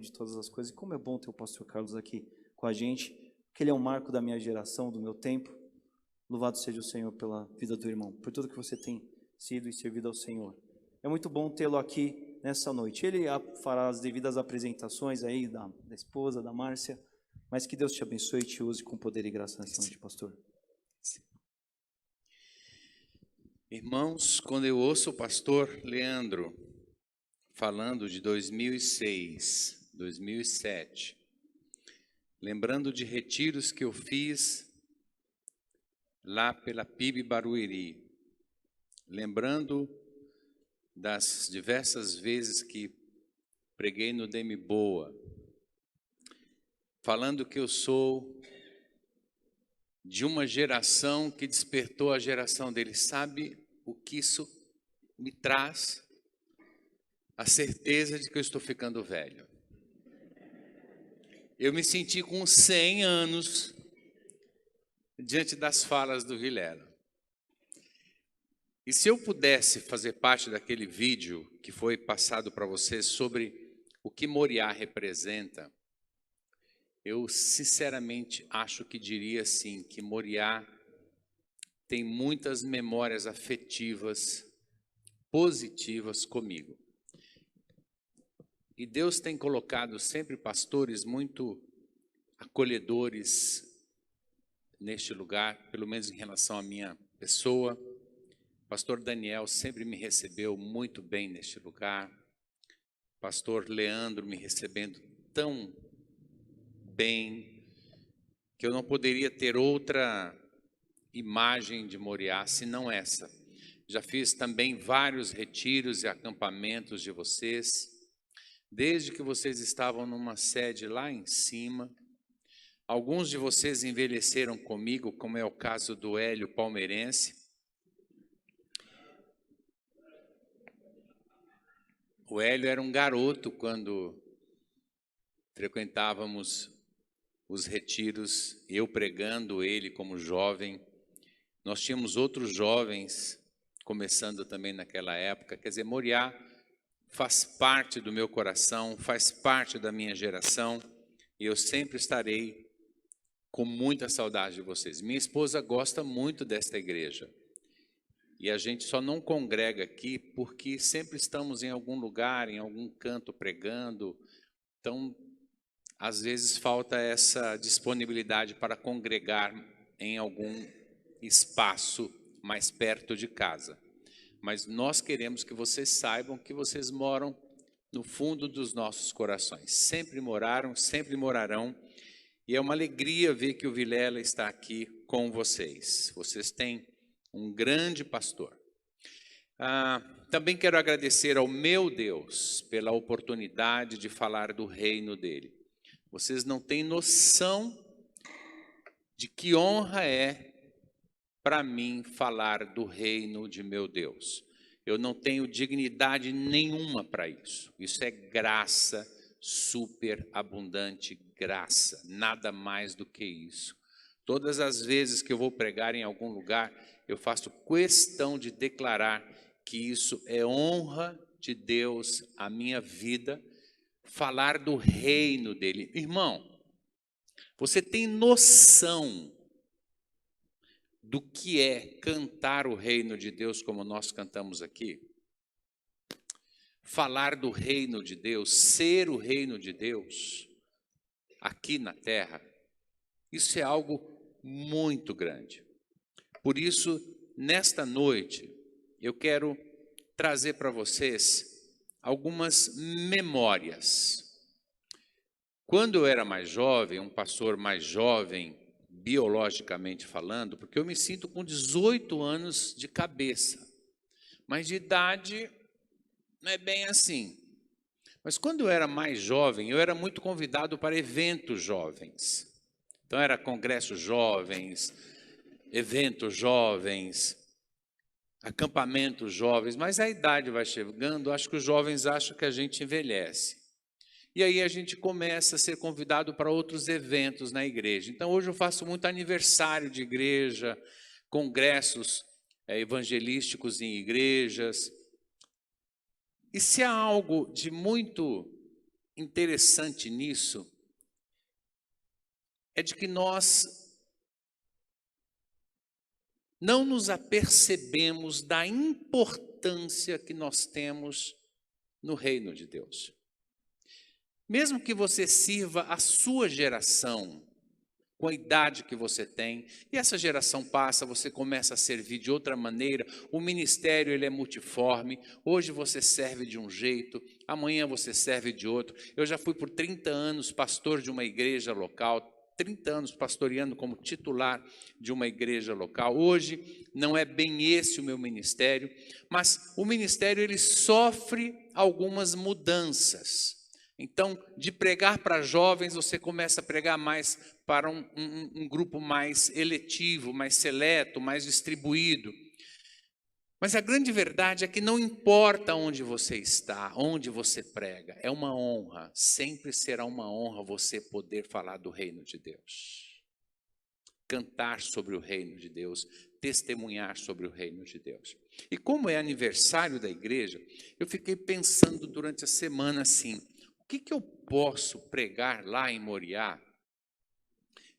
de todas as coisas. E como é bom ter o pastor Carlos aqui com a gente, porque ele é um marco da minha geração, do meu tempo. Louvado seja o Senhor pela vida do irmão, por tudo que você tem sido e servido ao Senhor. É muito bom tê-lo aqui nessa noite. Ele fará as devidas apresentações aí da esposa, da Márcia, mas que Deus te abençoe e te use com poder e graça nessa noite, pastor. Irmãos, quando eu ouço o pastor Leandro falando de 2006, 2007, lembrando de retiros que eu fiz lá pela PIB Barueri, lembrando das diversas vezes que preguei no Demi Boa, falando que eu sou de uma geração que despertou a geração dele. Sabe o que isso me traz? A certeza de que eu estou ficando velho. Eu me senti com 100 anos diante das falas do Vilela. E se eu pudesse fazer parte daquele vídeo que foi passado para vocês sobre o que Moriá representa, eu sinceramente acho que diria assim, que Moriá tem muitas memórias afetivas, positivas comigo. E Deus tem colocado sempre pastores muito acolhedores neste lugar, pelo menos em relação à minha pessoa. Pastor Daniel sempre me recebeu muito bem neste lugar. Pastor Leandro me recebendo tão bem que eu não poderia ter outra imagem de Moriá senão essa. Já fiz também vários retiros e acampamentos de vocês, desde que vocês estavam numa sede lá em cima. Alguns de vocês envelheceram comigo, como é o caso do Hélio Palmeirense. O Hélio era um garoto quando frequentávamos os retiros, eu pregando, ele como jovem. Nós tínhamos outros jovens começando também naquela época. Quer dizer, Moriá faz parte do meu coração, faz parte da minha geração, e eu sempre estarei com muita saudade de vocês. Minha esposa gosta muito desta igreja. E a gente só não congrega aqui porque sempre estamos em algum lugar, em algum canto pregando. Então, às vezes falta essa disponibilidade para congregar em algum espaço mais perto de casa. Mas nós queremos que vocês saibam que vocês moram no fundo dos nossos corações. Sempre moraram, sempre morarão. E é uma alegria ver que o Vilela está aqui com vocês. Vocês têm um grande pastor. Também quero agradecer ao meu Deus pela oportunidade de falar do reino dele. Vocês não têm noção de que honra é para mim falar do reino de meu Deus. Eu não tenho dignidade nenhuma para isso. Isso é graça, super abundante graça, nada mais do que isso. Todas as vezes que eu vou pregar em algum lugar, eu faço questão de declarar que isso é honra de Deus à minha vida, falar do reino dele. Irmão, você tem noção do que é cantar o reino de Deus como nós cantamos aqui? Falar do reino de Deus, ser o reino de Deus aqui na terra, isso é algo muito grande. Por isso, nesta noite, eu quero trazer para vocês algumas memórias. Quando eu era mais jovem, um pastor mais jovem, biologicamente falando, porque eu me sinto com 18 anos de cabeça, mas de idade não é bem assim. Mas quando eu era mais jovem, eu era muito convidado para eventos jovens. Então era congressos jovens, eventos jovens, acampamentos jovens, mas a idade vai chegando, acho que os jovens acham que a gente envelhece. E aí a gente começa a ser convidado para outros eventos na igreja. Então hoje eu faço muito aniversário de igreja, congressos evangelísticos em igrejas. E se há algo de muito interessante nisso é de que nós não nos apercebemos da importância que nós temos no reino de Deus. Mesmo que você sirva a sua geração, com a idade que você tem, e essa geração passa, você começa a servir de outra maneira, o ministério ele é multiforme, hoje você serve de um jeito, amanhã você serve de outro. Eu já fui por 30 anos pastor de uma igreja local, 30 anos pastoreando como titular de uma igreja local. Hoje não é bem esse o meu ministério, mas o ministério ele sofre algumas mudanças. Então, de pregar para jovens, você começa a pregar mais para um grupo mais eletivo, mais seleto, mais distribuído. Mas a grande verdade é que não importa onde você está, onde você prega, é uma honra, sempre será uma honra você poder falar do reino de Deus. Cantar sobre o reino de Deus, testemunhar sobre o reino de Deus. E como é aniversário da igreja, eu fiquei pensando durante a semana assim, o que eu posso pregar lá em Moriá,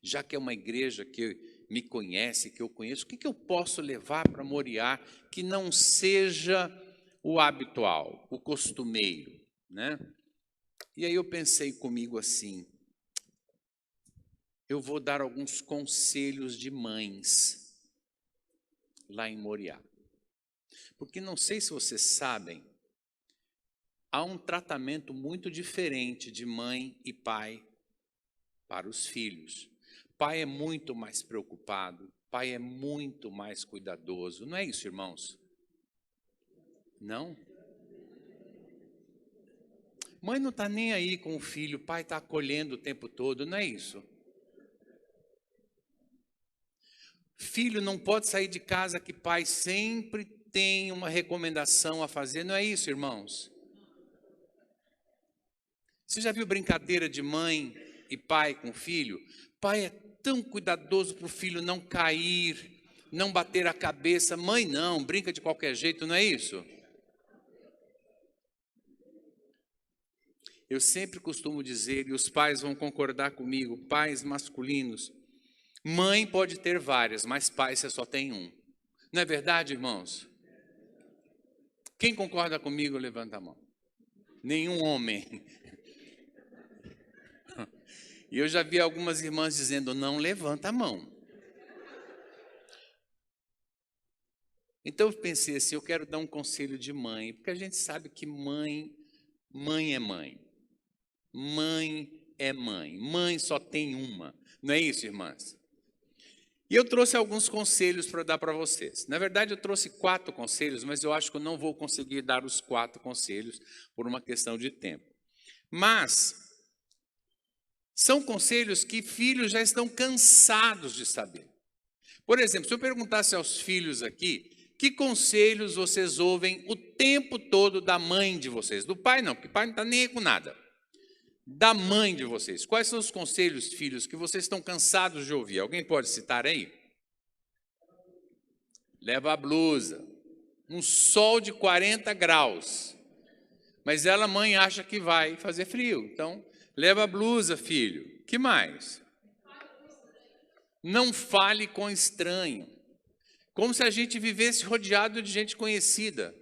já que é uma igreja que me conhece, que eu conheço, o que eu posso levar para Moriá que não seja o habitual, o costumeiro, né? E aí eu pensei comigo assim, eu vou dar alguns conselhos de mães lá em Moriá. Porque não sei se vocês sabem, há um tratamento muito diferente de mãe e pai para os filhos. Pai é muito mais preocupado, pai é muito mais cuidadoso. Não é isso, irmãos? Não? Mãe não está nem aí com o filho, pai está acolhendo o tempo todo, não é isso? Filho não pode sair de casa que pai sempre tem uma recomendação a fazer, não é isso, irmãos? Você já viu brincadeira de mãe e pai com filho? Pai é tão cuidadoso para o filho não cair, não bater a cabeça. Mãe não, brinca de qualquer jeito, não é isso? Eu sempre costumo dizer, e os pais vão concordar comigo, pais masculinos, mãe pode ter várias, mas pai você só tem um. Não é verdade, irmãos? Quem concorda comigo, levanta a mão. Nenhum homem. E eu já vi algumas irmãs dizendo, não levanta a mão. Então eu pensei assim, eu quero dar um conselho de mãe, porque a gente sabe que mãe é mãe. Mãe é mãe. Mãe só tem uma. Não é isso, irmãs? E eu trouxe alguns conselhos para dar para vocês. Na verdade, eu trouxe 4 conselhos, mas eu acho que eu não vou conseguir dar os 4 conselhos por uma questão de tempo. Mas são conselhos que filhos já estão cansados de saber. Por exemplo, se eu perguntasse aos filhos aqui, que conselhos vocês ouvem o tempo todo da mãe de vocês? Do pai não, porque o pai não está nem aí com nada. Da mãe de vocês. Quais são os conselhos, filhos, que vocês estão cansados de ouvir? Alguém pode citar aí? Leva a blusa. Um sol de 40 graus. Mas ela, mãe, acha que vai fazer frio. Então, leva a blusa, filho. Que mais? Não fale com estranho. Como se a gente vivesse rodeado de gente conhecida.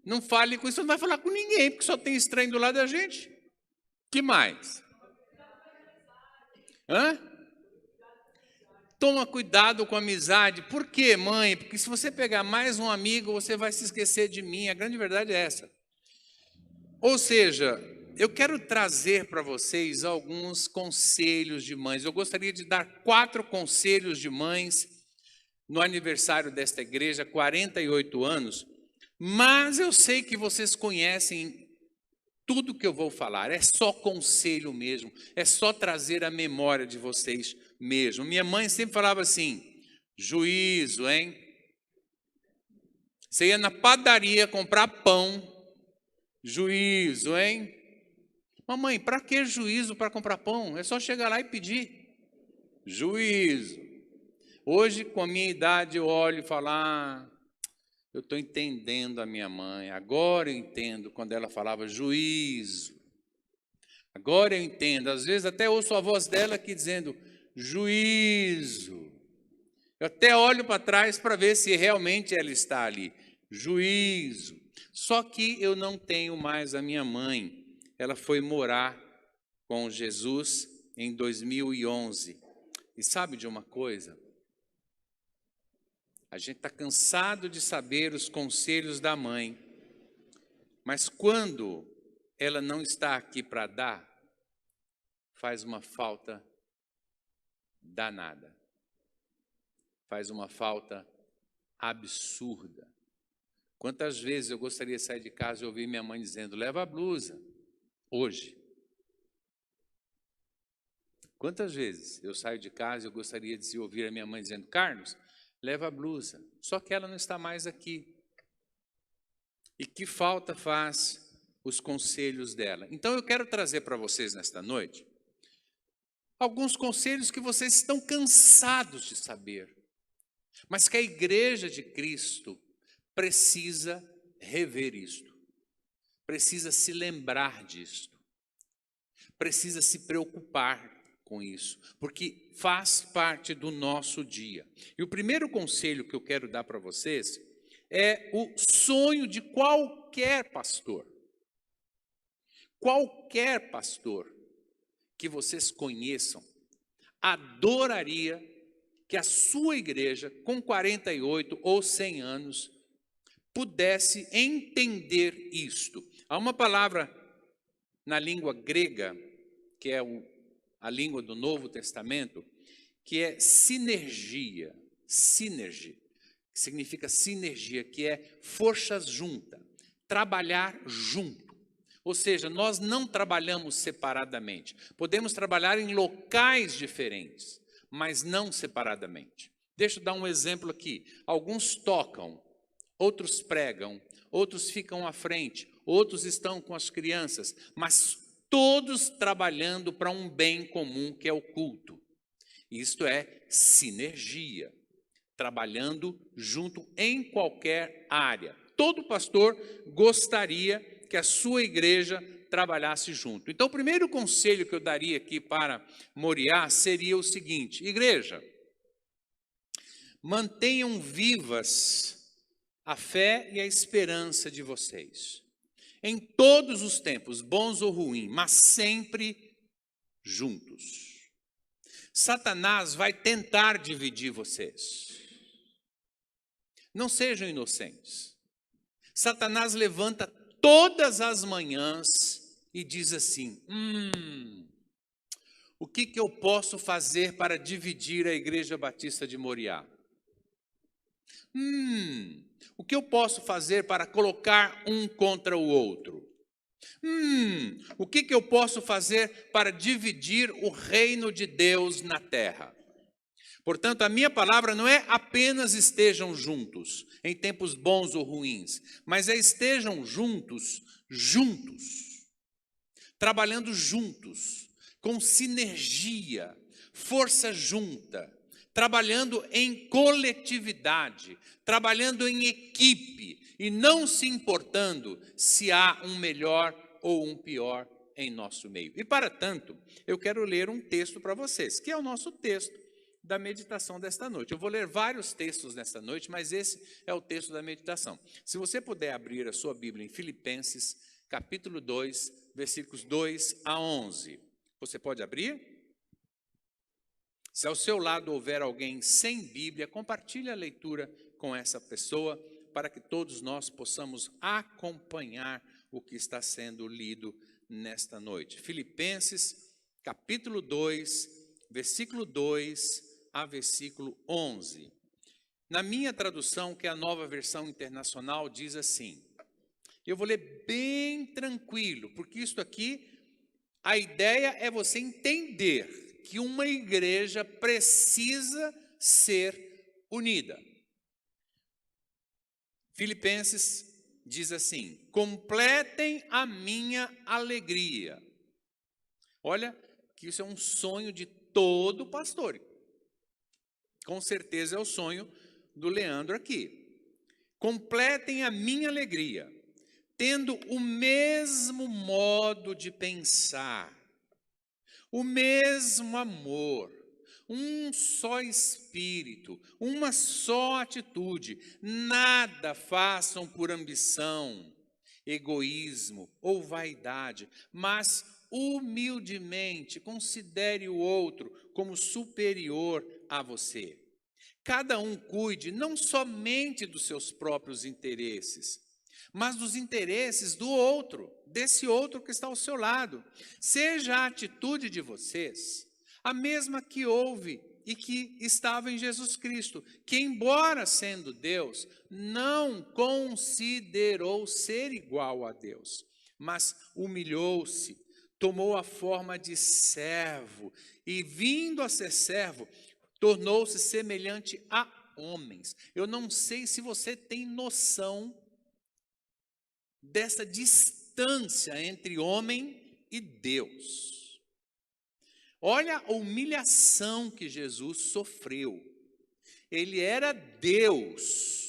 Não fale com isso, não vai falar com ninguém, porque só tem estranho do lado da gente. Que mais? Toma cuidado com a amizade. Por quê, mãe? Porque se você pegar mais um amigo, você vai se esquecer de mim. A grande verdade é essa. Ou seja, eu quero trazer para vocês alguns conselhos de mães. Eu gostaria de dar 4 conselhos de mães no aniversário desta igreja, 48 anos. Mas eu sei que vocês conhecem tudo que eu vou falar. É só conselho mesmo. É só trazer a memória de vocês mesmo. Minha mãe sempre falava assim, juízo, hein? Você ia na padaria comprar pão. Juízo, hein? Mamãe, para que juízo para comprar pão? É só chegar lá e pedir. Juízo. Hoje, com a minha idade, eu olho e falo, eu estou entendendo a minha mãe. Agora eu entendo quando ela falava juízo. Agora eu entendo, às vezes até ouço a voz dela aqui dizendo, juízo. Eu até olho para trás para ver se realmente ela está ali. Juízo. Só que eu não tenho mais a minha mãe. Ela foi morar com Jesus em 2011. E sabe de uma coisa? A gente está cansado de saber os conselhos da mãe. Mas quando ela não está aqui para dar, faz uma falta danada. Faz uma falta absurda. Quantas vezes eu gostaria de sair de casa e ouvir minha mãe dizendo, leva a blusa, hoje. Quantas vezes eu saio de casa e eu gostaria de ouvir a minha mãe dizendo, Carlos, leva a blusa. Só que ela não está mais aqui. E que falta faz os conselhos dela. Então eu quero trazer para vocês nesta noite alguns conselhos que vocês estão cansados de saber, mas que a igreja de Cristo precisa rever isto, precisa se lembrar disto, precisa se preocupar com isso, porque faz parte do nosso dia. E o primeiro conselho que eu quero dar para vocês é o sonho de qualquer pastor. Qualquer pastor que vocês conheçam adoraria que a sua igreja, com 48 ou 100 anos, pudesse entender isto. Há uma palavra na língua grega, que é a língua do Novo Testamento, que é sinergia, que significa sinergia, que é forças juntas, trabalhar junto. Ou seja, nós não trabalhamos separadamente. Podemos trabalhar em locais diferentes, mas não separadamente. Deixa eu dar um exemplo aqui. Alguns tocam, outros pregam, outros ficam à frente, outros estão com as crianças, mas todos trabalhando para um bem comum que é o culto. Isto é sinergia, trabalhando junto em qualquer área. Todo pastor gostaria que a sua igreja trabalhasse junto. Então, o primeiro conselho que eu daria aqui para Moriá seria o seguinte: igreja, mantenham vivas a fé e a esperança de vocês, em todos os tempos, bons ou ruins, mas sempre juntos. Satanás vai tentar dividir vocês. Não sejam inocentes. Satanás levanta todas as manhãs e diz assim, o que eu posso fazer para dividir a Igreja Batista de Moriá? O que eu posso fazer para colocar um contra o outro? O que eu posso fazer para dividir o reino de Deus na terra? Portanto, a minha palavra não é apenas estejam juntos, em tempos bons ou ruins, mas é estejam juntos, trabalhando juntos, com sinergia, força junta, trabalhando em coletividade, trabalhando em equipe e não se importando se há um melhor ou um pior em nosso meio. E para tanto, eu quero ler um texto para vocês, que é o nosso texto da meditação desta noite. Eu vou ler vários textos nesta noite, mas esse é o texto da meditação. Se você puder abrir a sua Bíblia em Filipenses, capítulo 2, versículos 2 a 11. Você pode abrir? Se ao seu lado houver alguém sem Bíblia, compartilhe a leitura com essa pessoa, para que todos nós possamos acompanhar o que está sendo lido nesta noite. Filipenses, capítulo 2, versículo 2 a versículo 11. Na minha tradução, que é a Nova Versão Internacional, diz assim, eu vou ler bem tranquilo, porque isto aqui, a ideia é você entender que uma igreja precisa ser unida. Filipenses diz assim, completem a minha alegria. Olha, que isso é um sonho de todo pastor. Com certeza é o sonho do Leandro aqui. Completem a minha alegria, tendo o mesmo modo de pensar, o mesmo amor, um só espírito, uma só atitude. Nada façam por ambição, egoísmo ou vaidade, mas humildemente considere o outro como superior a você. Cada um cuide não somente dos seus próprios interesses, mas dos interesses do outro, desse outro que está ao seu lado. Seja a atitude de vocês a mesma que houve e que estava em Jesus Cristo, que, embora sendo Deus, não considerou ser igual a Deus, mas humilhou-se, tomou a forma de servo e, vindo a ser servo, tornou-se semelhante a homens. Eu não sei se você tem noção dessa distância entre homem e Deus. Olha a humilhação que Jesus sofreu. Ele era Deus.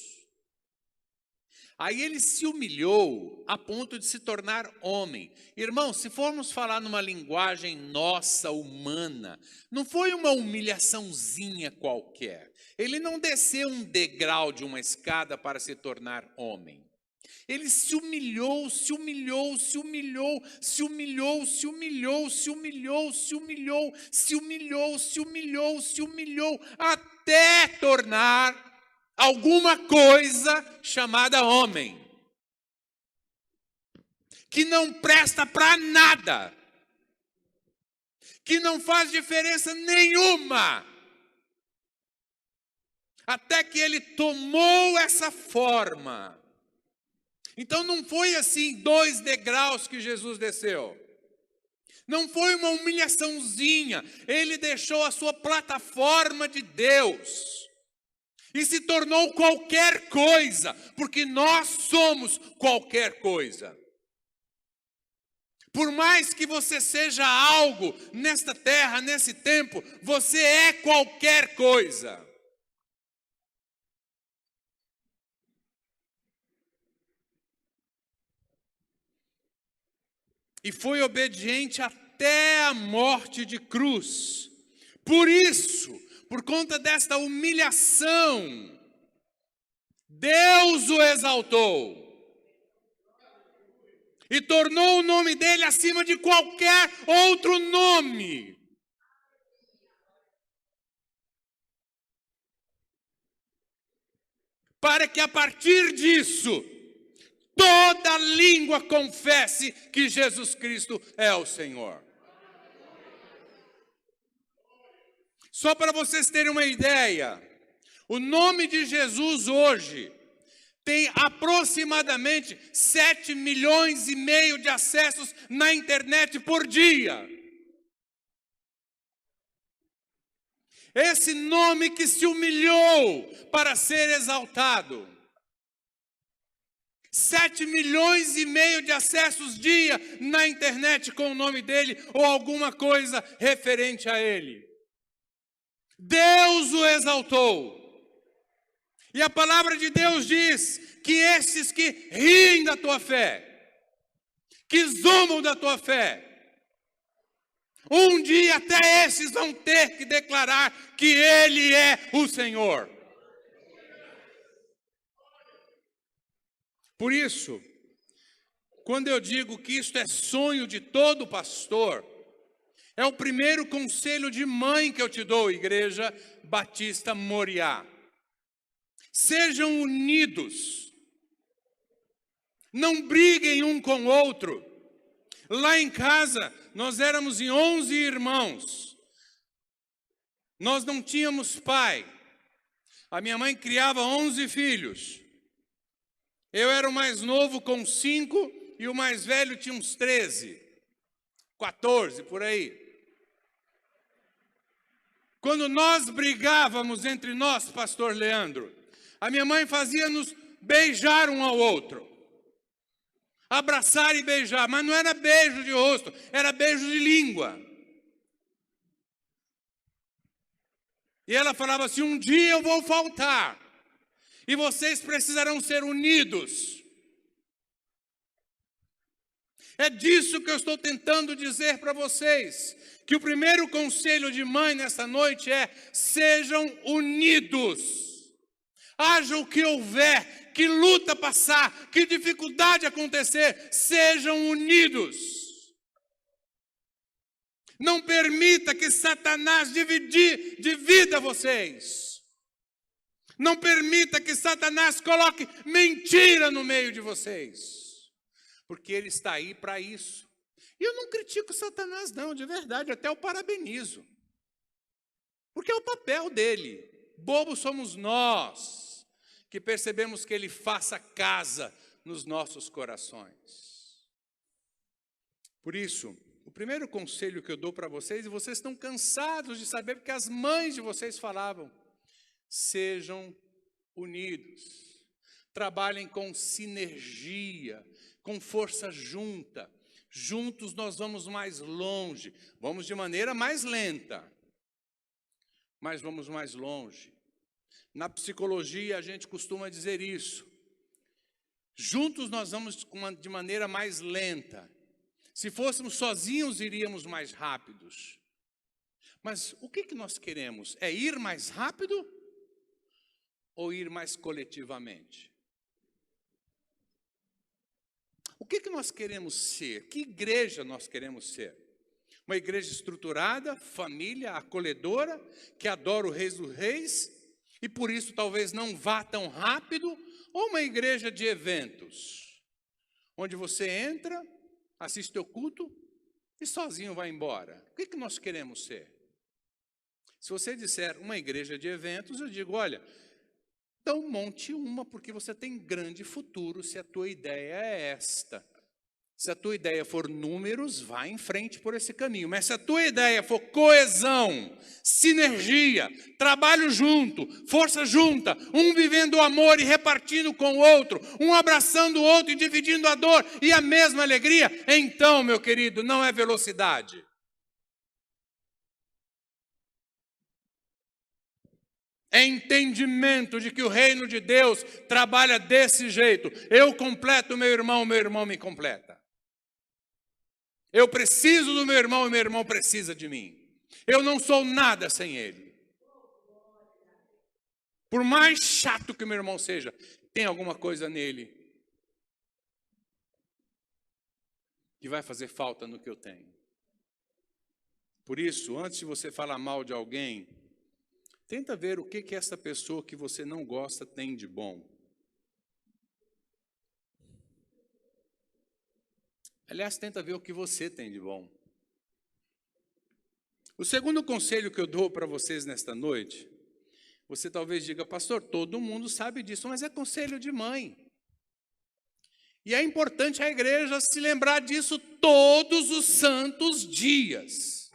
Aí ele se humilhou a ponto de se tornar homem. Irmão, se formos falar numa linguagem nossa, humana, não foi uma humilhaçãozinha qualquer. Ele não desceu um degrau de uma escada para se tornar homem. Ele se humilhou, se humilhou, se humilhou, se humilhou, se humilhou, se humilhou, se humilhou, se humilhou, se humilhou, se humilhou, até tornar alguma coisa chamada homem, que não presta para nada, que não faz diferença nenhuma, até que ele tomou essa forma. Então não foi assim 2 degraus que Jesus desceu. Não foi uma humilhaçãozinha. Ele deixou a sua plataforma de Deus e se tornou qualquer coisa, porque nós somos qualquer coisa. Por mais que você seja algo nesta terra, nesse tempo, você é qualquer coisa. E foi obediente até a morte de cruz. Por isso, por conta desta humilhação, Deus o exaltou e tornou o nome dele acima de qualquer outro nome. Para que a partir disso, toda língua confesse que Jesus Cristo é o Senhor. Só para vocês terem uma ideia, o nome de Jesus hoje tem aproximadamente 7,5 milhões de acessos na internet por dia. Esse nome que se humilhou para ser exaltado. 7,5 milhões de acessos dia na internet com o nome dele ou alguma coisa referente a ele. Deus o exaltou. E a palavra de Deus diz que esses que riem da tua fé, que zombam da tua fé, um dia até esses vão ter que declarar que ele é o Senhor. Por isso, quando eu digo que isto é sonho de todo pastor, é o primeiro conselho de mãe que eu te dou, Igreja Batista Moriá. Sejam unidos, não briguem um com o outro. Lá em casa, nós éramos em 11 irmãos, nós não tínhamos pai, a minha mãe criava 11 filhos. Eu era o mais novo com 5 e o mais velho tinha uns 13, 14, por aí. Quando nós brigávamos entre nós, pastor Leandro, a minha mãe fazia-nos beijar um ao outro. Abraçar e beijar, mas não era beijo de rosto, era beijo de língua. E ela falava assim, um dia eu vou faltar. E vocês precisarão ser unidos. É disso que eu estou tentando dizer para vocês, que o primeiro conselho de mãe nessa noite é: sejam unidos. Haja o que houver, que luta passar, que dificuldade acontecer, sejam unidos. Não permita que Satanás divida vocês. Não permita que Satanás coloque mentira no meio de vocês. Porque ele está aí para isso. E eu não critico Satanás não, de verdade, até o parabenizo. Porque é o papel dele. Bobos somos nós, que percebemos que ele faça casa nos nossos corações. Por isso, o primeiro conselho que eu dou para vocês, e vocês estão cansados de saber, porque as mães de vocês falavam: sejam unidos, trabalhem com sinergia, com força junta. Juntos nós vamos mais longe, vamos de maneira mais lenta, mas vamos mais longe. Na psicologia a gente costuma dizer isso. Juntos nós vamos de maneira mais lenta. Se fôssemos sozinhos, iríamos mais rápidos. Mas o que nós queremos? É ir mais rápido ou ir mais coletivamente? O que nós queremos ser? Que igreja nós queremos ser? Uma igreja estruturada, família, acolhedora, que adora o Rei dos Reis, e por isso talvez não vá tão rápido, ou uma igreja de eventos, onde você entra, assiste o culto e sozinho vai embora. O que nós queremos ser? Se você disser uma igreja de eventos, eu digo: olha, então monte uma, porque você tem grande futuro se a tua ideia é esta. Se a tua ideia for números, vá em frente por esse caminho. Mas se a tua ideia for coesão, sinergia, trabalho junto, força junta, um vivendo o amor e repartindo com o outro, um abraçando o outro e dividindo a dor e a mesma alegria, então, meu querido, não é velocidade. É entendimento de que o reino de Deus trabalha desse jeito. Eu completo o meu irmão me completa. Eu preciso do meu irmão precisa de mim. Eu não sou nada sem ele. Por mais chato que o meu irmão seja, tem alguma coisa nele que vai fazer falta no que eu tenho. Por isso, antes de você falar mal de alguém, tenta ver o que essa pessoa que você não gosta tem de bom. Aliás, tenta ver o que você tem de bom. O segundo conselho que eu dou para vocês nesta noite, você talvez diga: pastor, todo mundo sabe disso, mas é conselho de mãe. E é importante a igreja se lembrar disso todos os santos dias.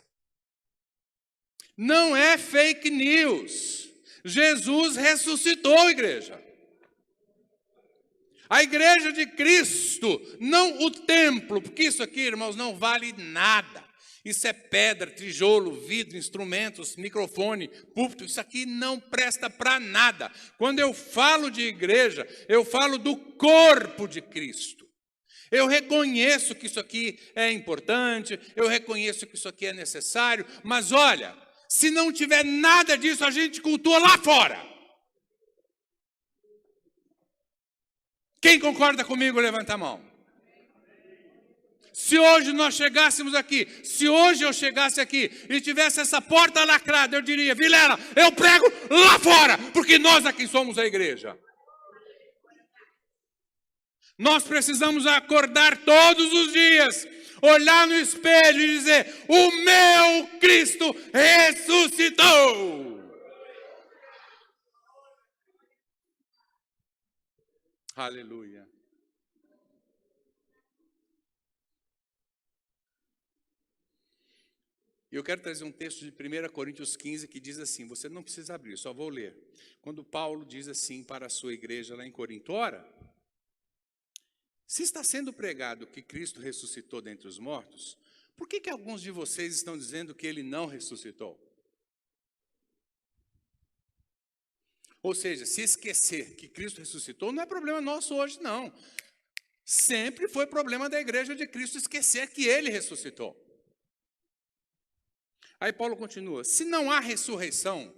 Não é fake news. Jesus ressuscitou, igreja. A igreja de Cristo, não o templo, porque isso aqui, irmãos, não vale nada. Isso é pedra, tijolo, vidro, instrumentos, microfone, púlpito, isso aqui não presta para nada. Quando eu falo de igreja, eu falo do corpo de Cristo. Eu reconheço que isso aqui é importante, eu reconheço que isso aqui é necessário, mas olha, se não tiver nada disso, a gente cultua lá fora. Quem concorda comigo, levanta a mão. Se hoje nós chegássemos aqui, se hoje eu chegasse aqui e tivesse essa porta lacrada, eu diria: Vilela, eu prego lá fora, porque nós aqui somos a igreja. Nós precisamos acordar todos os dias, olhar no espelho e dizer: o meu Cristo ressuscitou. Aleluia. E eu quero trazer um texto de 1 Coríntios 15 que diz assim, você não precisa abrir, só vou ler. Quando Paulo diz assim para a sua igreja lá em Corinto: ora, se está sendo pregado que Cristo ressuscitou dentre os mortos, por que alguns de vocês estão dizendo que ele não ressuscitou? Ou seja, se esquecer que Cristo ressuscitou, não é problema nosso hoje, não. Sempre foi problema da igreja de Cristo esquecer que ele ressuscitou. Aí Paulo continua: se não há ressurreição,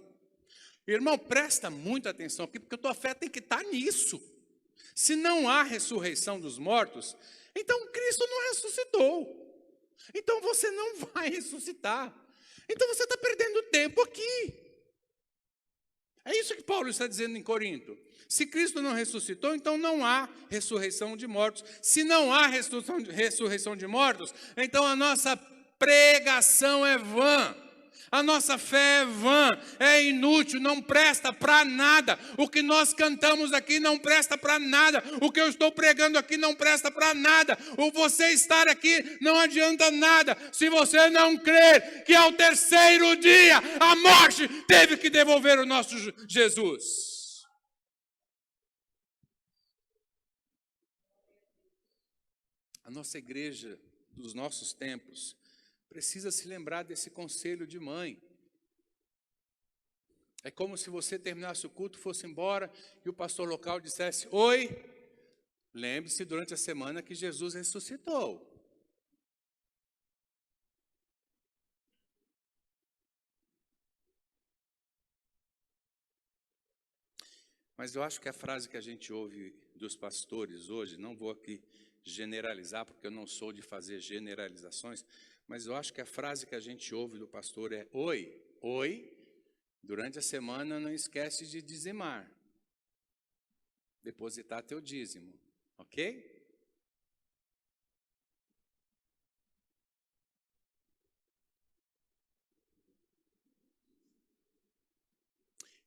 irmão, presta muita atenção aqui, porque a tua fé tem que estar nisso. Se não há ressurreição dos mortos, então Cristo não ressuscitou. Então você não vai ressuscitar. Então você está perdendo tempo aqui. É isso que Paulo está dizendo em Corinto. Se Cristo não ressuscitou, então não há ressurreição de mortos. Se não há ressurreição de mortos, então a nossa pregação é vã. A nossa fé é vã, é inútil, não presta para nada. O que nós cantamos aqui não presta para nada. O que eu estou pregando aqui não presta para nada. O você estar aqui não adianta nada se você não crer que ao terceiro dia a morte teve que devolver o nosso Jesus. A nossa igreja dos nossos tempos precisa se lembrar desse conselho de mãe. É como se você terminasse o culto, fosse embora e o pastor local dissesse: oi, lembre-se durante a semana que Jesus ressuscitou. Mas eu acho que a frase que a gente ouve dos pastores hoje, não vou aqui generalizar, porque eu não sou de fazer generalizações, mas eu acho que a frase que a gente ouve do pastor é: oi, durante a semana não esquece de dizimar, depositar teu dízimo, ok?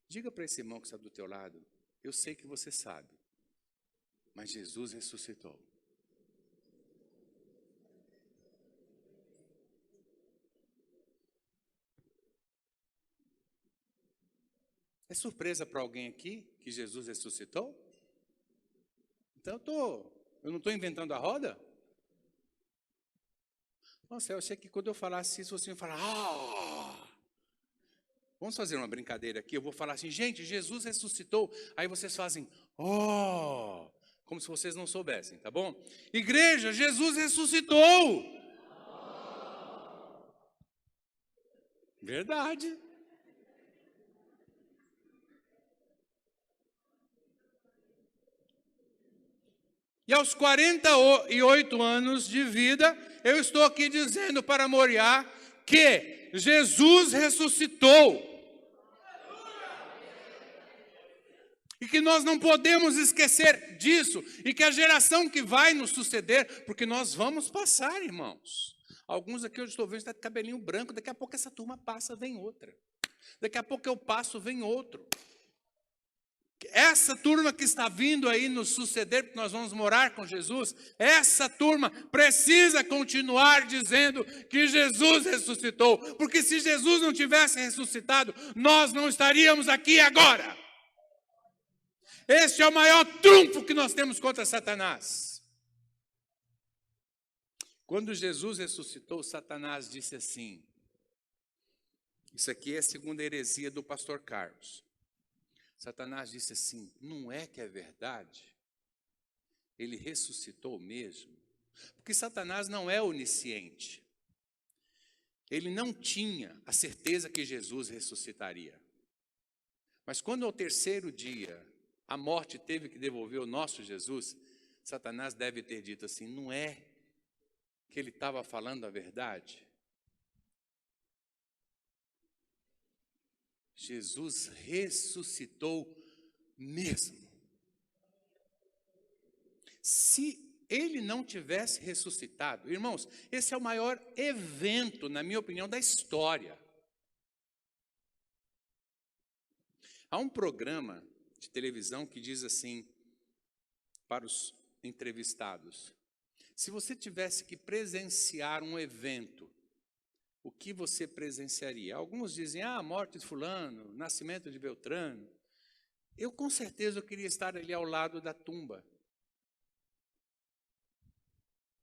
Diga para esse irmão que está do teu lado: eu sei que você sabe, mas Jesus ressuscitou. É surpresa para alguém aqui que Jesus ressuscitou? Então eu não estou inventando a roda? Nossa, eu achei que quando eu falasse isso, você ia falar: ah! Vamos fazer uma brincadeira aqui, eu vou falar assim: gente, Jesus ressuscitou. Aí vocês fazem: oh! Como se vocês não soubessem, tá bom? Igreja, Jesus ressuscitou! Verdade. E aos 48 anos de vida, eu estou aqui dizendo para Moriá que Jesus ressuscitou. E que nós não podemos esquecer disso. E que a geração que vai nos suceder, porque nós vamos passar, irmãos. Alguns aqui eu estou vendo está de cabelinho branco, daqui a pouco essa turma passa, vem outra. Daqui a pouco eu passo, vem outro. Essa turma que está vindo aí nos suceder, porque nós vamos morar com Jesus, essa turma precisa continuar dizendo que Jesus ressuscitou, porque se Jesus não tivesse ressuscitado, nós não estaríamos aqui agora. Este é o maior trunfo que nós temos contra Satanás. Quando Jesus ressuscitou, Satanás disse assim, isso aqui é a segunda heresia do pastor Carlos. Satanás disse assim: não é que é verdade? Ele ressuscitou mesmo? Porque Satanás não é onisciente. Ele não tinha a certeza que Jesus ressuscitaria. Mas quando ao terceiro dia a morte teve que devolver o nosso Jesus, Satanás deve ter dito assim: não é que ele estava falando a verdade? Jesus ressuscitou mesmo. Se ele não tivesse ressuscitado, irmãos, esse é o maior evento, na minha opinião, da história. Há um programa de televisão que diz assim para os entrevistados: se você tivesse que presenciar um evento, o que você presenciaria? Alguns dizem: a morte de fulano, nascimento de Beltrano. Eu com certeza queria estar ali ao lado da tumba.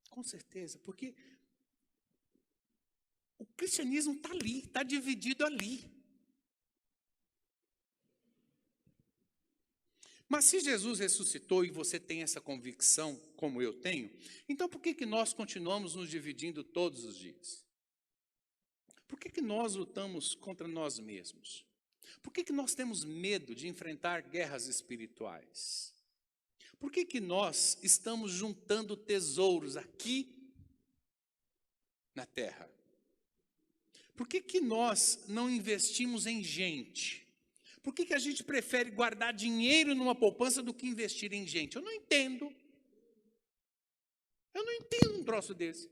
Com certeza, porque o cristianismo está ali, está dividido ali. Mas se Jesus ressuscitou e você tem essa convicção, como eu tenho, então por que nós continuamos nos dividindo todos os dias? Por que nós lutamos contra nós mesmos? Por que nós temos medo de enfrentar guerras espirituais? Por que nós estamos juntando tesouros aqui na terra? Por que nós não investimos em gente? Por que a gente prefere guardar dinheiro numa poupança do que investir em gente? Eu não entendo. Eu não entendo um troço desse.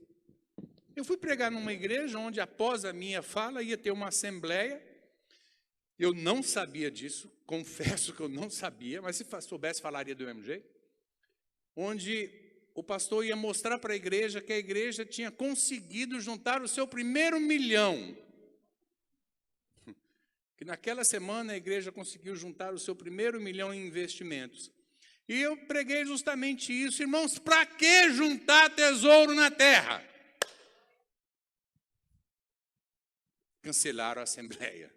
Eu fui pregar numa igreja onde, após a minha fala, ia ter uma assembleia. Eu não sabia disso, confesso que eu não sabia, mas se soubesse, falaria do mesmo jeito. Onde o pastor ia mostrar para a igreja que a igreja tinha conseguido juntar o seu primeiro $1 milhão. Que naquela semana a igreja conseguiu juntar o seu primeiro $1 milhão em investimentos. E eu preguei justamente isso, irmãos, para que juntar tesouro na terra? Cancelaram a assembleia.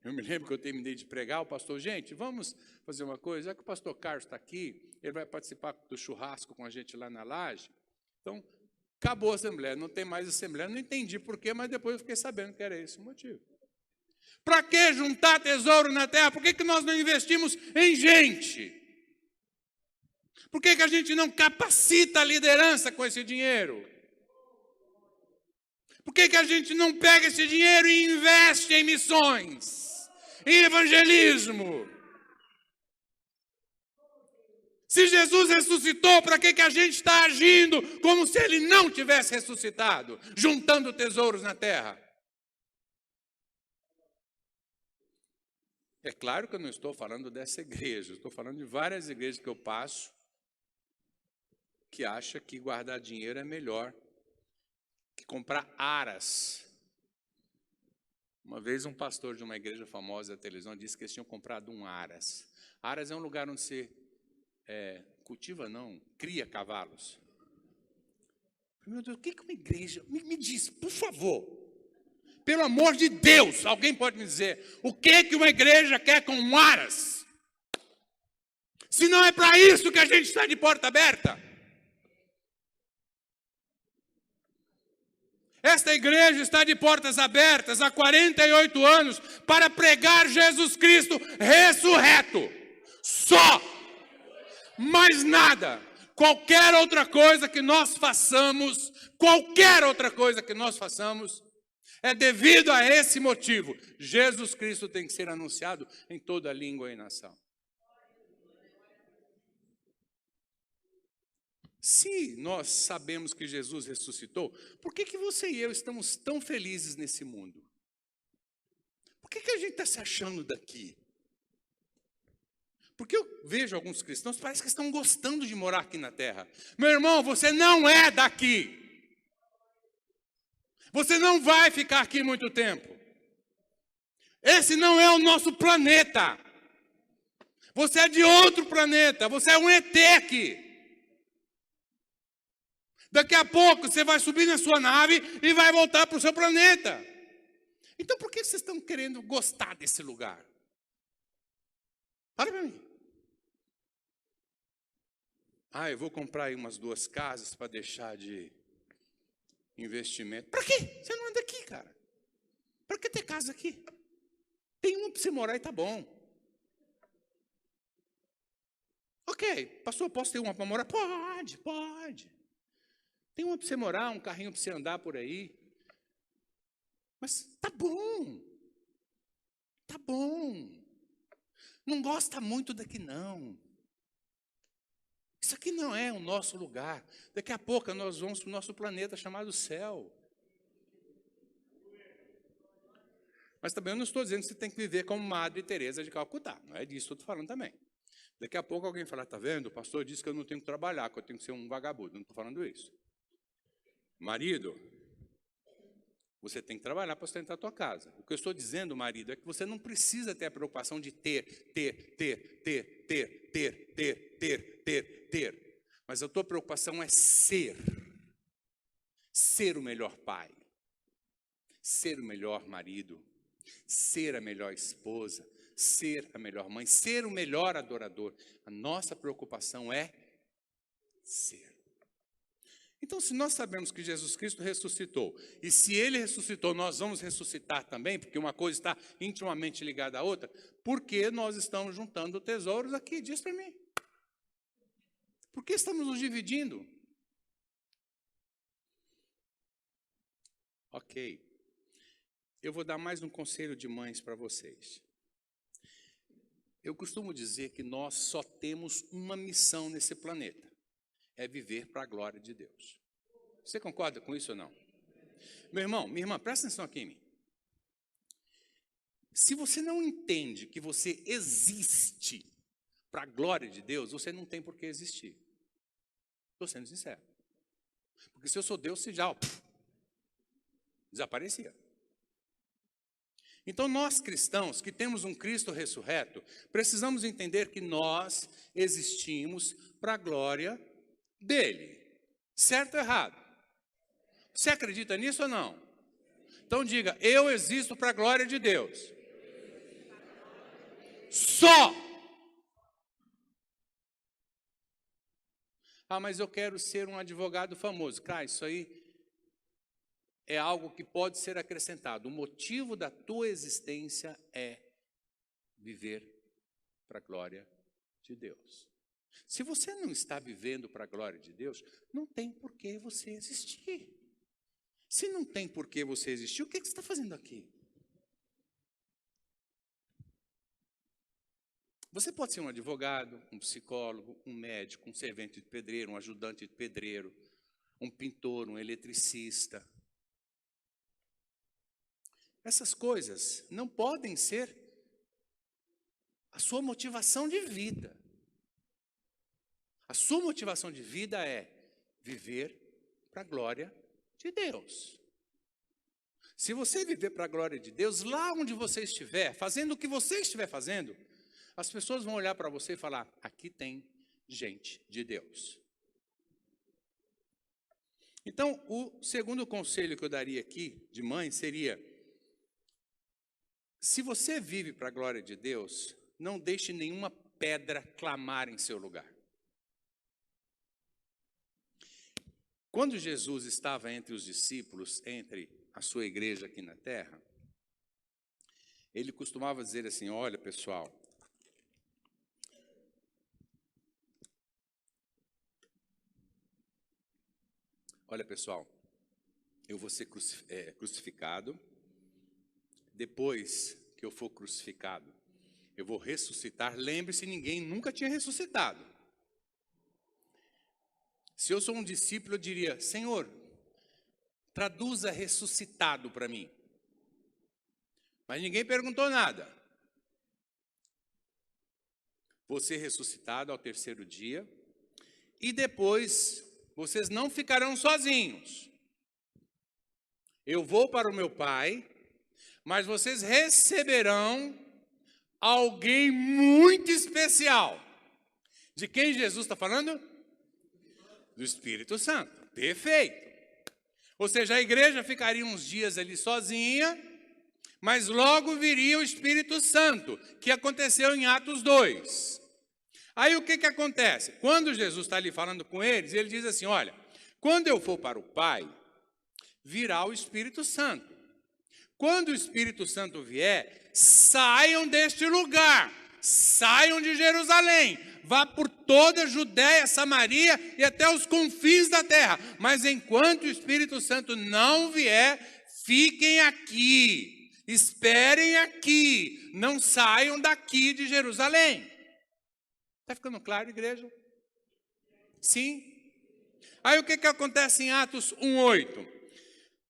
Eu me lembro que eu terminei de pregar, o pastor, gente, vamos fazer uma coisa, já que o pastor Carlos está aqui, ele vai participar do churrasco com a gente lá na laje, então, acabou a assembleia, não tem mais assembleia, não entendi porquê, mas depois eu fiquei sabendo que era esse o motivo. Para que juntar tesouro na terra? Por que nós não investimos em gente? Por que a gente não capacita a liderança com esse dinheiro? Por que a gente não pega esse dinheiro e investe em missões, em evangelismo? Se Jesus ressuscitou, para que a gente está agindo como se ele não tivesse ressuscitado, juntando tesouros na terra? É claro que eu não estou falando dessa igreja, estou falando de várias igrejas que eu passo, que acham que guardar dinheiro é melhor que comprar aras. Uma vez um pastor de uma igreja famosa da televisão disse que eles tinham comprado um aras. Aras é um lugar onde você cultiva, não, cria cavalos. Meu Deus, o que uma igreja... Me diz, por favor, pelo amor de Deus, alguém pode me dizer, o que uma igreja quer com aras? Se não é para isso que a gente está de porta aberta. Esta igreja está de portas abertas há 48 anos para pregar Jesus Cristo ressurreto. Só. Mais nada. Qualquer outra coisa que nós façamos, é devido a esse motivo. Jesus Cristo tem que ser anunciado em toda língua e nação. Se nós sabemos que Jesus ressuscitou, por que você e eu estamos tão felizes nesse mundo? Por que a gente está se achando daqui? Porque eu vejo alguns cristãos, parece que estão gostando de morar aqui na terra. Meu irmão, você não é daqui. Você não vai ficar aqui muito tempo. Esse não é o nosso planeta. Você é de outro planeta, você é um ET aqui. Daqui a pouco você vai subir na sua nave e vai voltar para o seu planeta. Então por que vocês estão querendo gostar desse lugar? Fala para mim. Eu vou comprar aí umas 2 casas para deixar de investimento. Para quê? Você não anda aqui, cara. Para que ter casa aqui? Tem uma para você morar e tá bom. Ok, pastor, posso ter uma para morar? Pode. Tem uma para você morar, um carrinho para você andar por aí. Mas tá bom. Não gosta muito daqui, não. Isso aqui não é o nosso lugar. Daqui a pouco nós vamos para o nosso planeta chamado céu. Mas também eu não estou dizendo que você tem que viver como Madre Teresa de Calcutá. Não é disso que eu estou falando também. Daqui a pouco alguém fala, tá vendo? O pastor disse que eu não tenho que trabalhar, que eu tenho que ser um vagabundo. Não estou falando isso. Marido, você tem que trabalhar para sustentar a tua casa. O que eu estou dizendo, marido, é que você não precisa ter a preocupação de ter. Mas a tua preocupação é ser. Ser o melhor pai. Ser o melhor marido. Ser a melhor esposa. ser a melhor mãe, ser o melhor adorador. A nossa preocupação é ser. Então, se nós sabemos que Jesus Cristo ressuscitou, e se Ele ressuscitou, nós vamos ressuscitar também, porque uma coisa está intimamente ligada à outra, por que nós estamos juntando tesouros aqui? Diz para mim. Por que estamos nos dividindo? Ok. Eu vou dar mais um conselho de mães para vocês. Eu costumo dizer que nós só temos uma missão nesse planeta. É viver para a glória de Deus. Você concorda com isso ou não? Meu irmão, minha irmã, presta atenção aqui em mim. Se você não entende que você existe para a glória de Deus, você não tem por que existir. Estou sendo sincero. Porque se eu sou Deus, você já desaparecia. Então nós cristãos, que temos um Cristo ressurreto, precisamos entender que nós existimos para a glória dele. Certo ou errado? Você acredita nisso ou não? Então diga, eu existo para a glória de Deus. Só! Ah, mas eu quero ser um advogado famoso. Cara, isso aí é algo que pode ser acrescentado. O motivo da tua existência é viver para a glória de Deus. Se você não está vivendo para a glória de Deus, não tem por que você existir. Se não tem por que você existir, o que você está fazendo aqui? Você pode ser um advogado, um psicólogo, um médico, um servente de pedreiro, um ajudante de pedreiro, um pintor, um eletricista. Essas coisas não podem ser a sua motivação de vida. A sua motivação de vida é viver para a glória de Deus. Se você viver para a glória de Deus, lá onde você estiver, fazendo o que você estiver fazendo, as pessoas vão olhar para você e falar, aqui tem gente de Deus. Então, o segundo conselho que eu daria aqui, de mãe, seria, se você vive para a glória de Deus, não deixe nenhuma pedra clamar em seu lugar. Quando Jesus estava entre os discípulos, entre a sua igreja aqui na terra, ele costumava dizer assim, olha pessoal, eu vou ser crucificado, depois que eu for crucificado, eu vou ressuscitar. Lembre-se, ninguém nunca tinha ressuscitado. Se eu sou um discípulo, eu diria, Senhor, traduza ressuscitado para mim. Mas ninguém perguntou nada. Vou ser ressuscitado ao terceiro dia, e depois vocês não ficarão sozinhos. Eu vou para o meu Pai, mas vocês receberão alguém muito especial. De quem Jesus está falando? Do Espírito Santo. Perfeito. Ou seja, a igreja ficaria uns dias ali sozinha, mas logo viria o Espírito Santo, que aconteceu em Atos 2. Aí o que acontece? Quando Jesus está ali falando com eles, ele diz assim, olha, quando eu for para o Pai, virá o Espírito Santo. Quando o Espírito Santo vier, saiam deste lugar, saiam de Jerusalém, vá por toda a Judéia, Samaria e até os confins da terra. Mas enquanto o Espírito Santo não vier, fiquem aqui, esperem aqui, não saiam daqui de Jerusalém. Está ficando claro, igreja? Sim? Aí o que acontece em Atos 1:8?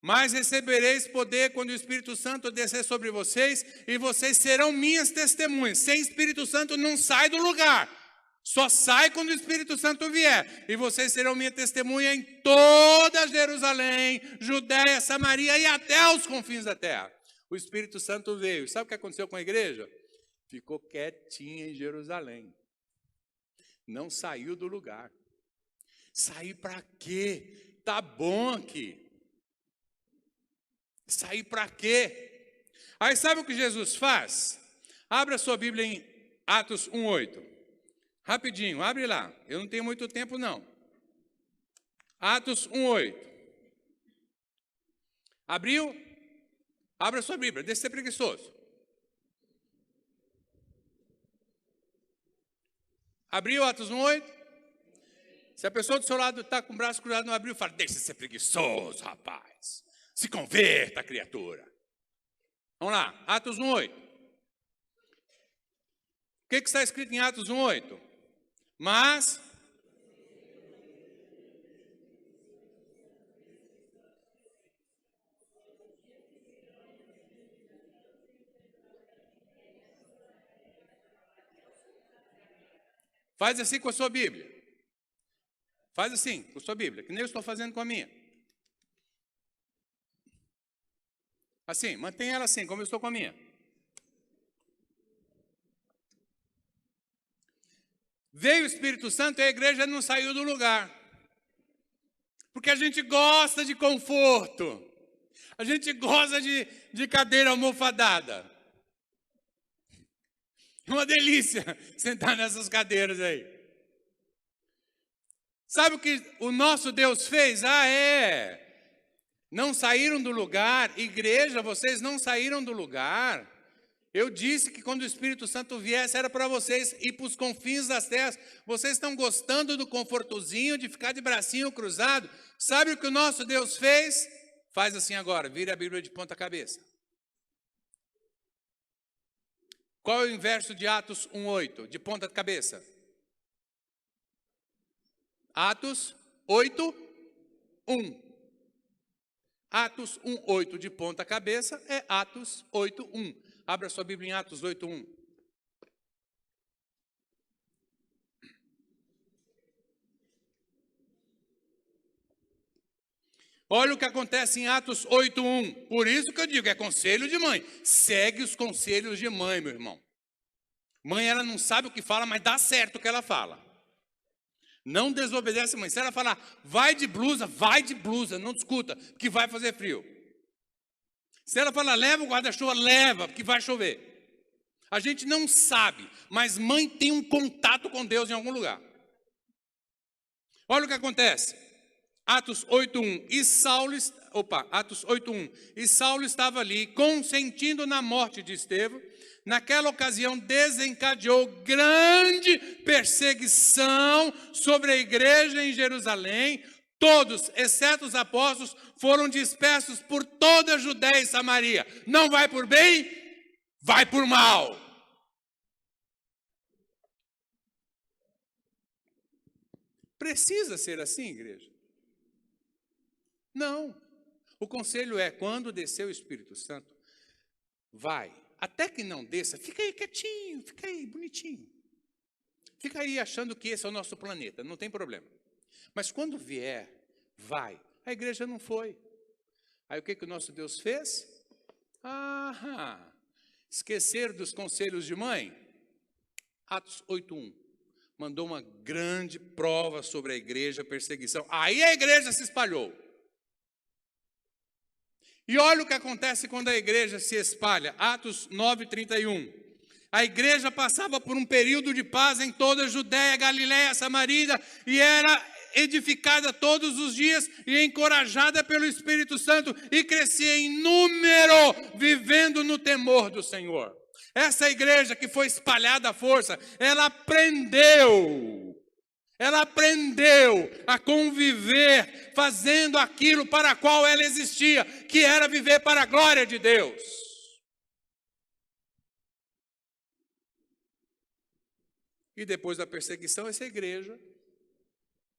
Mas recebereis poder quando o Espírito Santo descer sobre vocês, e vocês serão minhas testemunhas. Sem Espírito Santo não sai do lugar. Só sai quando o Espírito Santo vier. E vocês serão minha testemunha em toda Jerusalém, Judéia, Samaria e até os confins da terra. O Espírito Santo veio. Sabe o que aconteceu com a igreja? Ficou quietinha em Jerusalém. Não saiu do lugar. Sair para quê? Tá bom aqui. Sair para quê? Aí sabe o que Jesus faz? Abra sua Bíblia em Atos 1:8. Rapidinho, abre lá. Eu não tenho muito tempo, não. Atos 1:8. Abriu? Abra sua Bíblia, deixa de ser preguiçoso. Abriu Atos 1:8? Se a pessoa do seu lado está com o braço cruzado não abriu, fala, deixa de ser preguiçoso, rapaz. Se converta, criatura. Vamos lá, Atos 1:8. O que está escrito em Atos 1:8? Mas... Faz assim com a sua Bíblia. Faz assim com a sua Bíblia, que nem eu estou fazendo com a minha. Assim, mantém ela assim, como eu estou com a minha. Veio o Espírito Santo e a igreja não saiu do lugar. Porque a gente gosta de conforto. A gente gosta de cadeira almofadada. É uma delícia sentar nessas cadeiras aí. Sabe o que o nosso Deus fez? Não saíram do lugar. Igreja, vocês não saíram do lugar. Eu disse que quando o Espírito Santo viesse, era para vocês ir para os confins das terras. Vocês estão gostando do confortozinho, de ficar de bracinho cruzado. Sabe o que o nosso Deus fez? Faz assim agora, vire a Bíblia de ponta cabeça. Qual é o inverso de Atos 1:8, de ponta de cabeça? Atos 8:1. Atos 1:8 de ponta cabeça é Atos 8:1. Abra sua Bíblia em Atos 8:1. Olha o que acontece em Atos 8:1. Por isso que eu digo, é conselho de mãe. Segue os conselhos de mãe, meu irmão. Mãe, ela não sabe o que fala, mas dá certo o que ela fala. Não desobedece a mãe. Se ela falar, vai de blusa, não discuta, porque vai fazer frio. Se ela falar, leva o guarda-chuva, leva, porque vai chover. A gente não sabe, mas mãe tem um contato com Deus em algum lugar. Olha o que acontece. Atos 8:1. Atos 8:1. E Saulo estava ali, consentindo na morte de Estevão. Naquela ocasião desencadeou grande perseguição sobre a igreja em Jerusalém. Todos, exceto os apóstolos, foram dispersos por toda a Judéia e Samaria. Não vai por bem, vai por mal. Precisa ser assim, igreja? Não. O conselho é, quando descer o Espírito Santo, vai. Até que não desça, fica aí quietinho, fica aí bonitinho. Fica aí achando que esse é o nosso planeta, não tem problema. Mas quando vier, vai. A igreja não foi. Aí o que o nosso Deus fez? Esquecer dos conselhos de mãe? Atos 8:1. Mandou uma grande prova sobre a igreja, perseguição. Aí a igreja se espalhou. E olha o que acontece quando a igreja se espalha. Atos 9:31. A igreja passava por um período de paz em toda a Judéia, Galiléia, Samaria, e era edificada todos os dias e encorajada pelo Espírito Santo e crescia em número, vivendo no temor do Senhor. Essa igreja que foi espalhada à força, ela aprendeu a conviver fazendo aquilo para o qual ela existia, que era viver para a glória de Deus. E depois da perseguição, essa igreja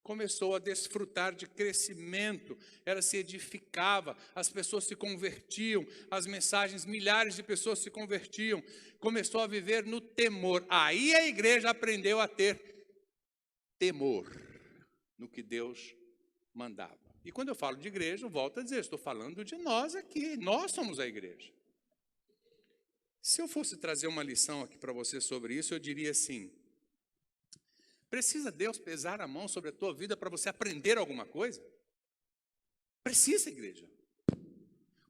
começou a desfrutar de crescimento, ela se edificava, as pessoas se convertiam, as mensagens, milhares de pessoas se convertiam, começou a viver no temor. Aí a igreja aprendeu a ter temor no que Deus mandava. E quando eu falo de igreja, eu volto a dizer, estou falando de nós aqui, nós somos a igreja. Se eu fosse trazer uma lição aqui para você sobre isso, eu diria assim, precisa Deus pesar a mão sobre a tua vida para você aprender alguma coisa? Precisa, igreja.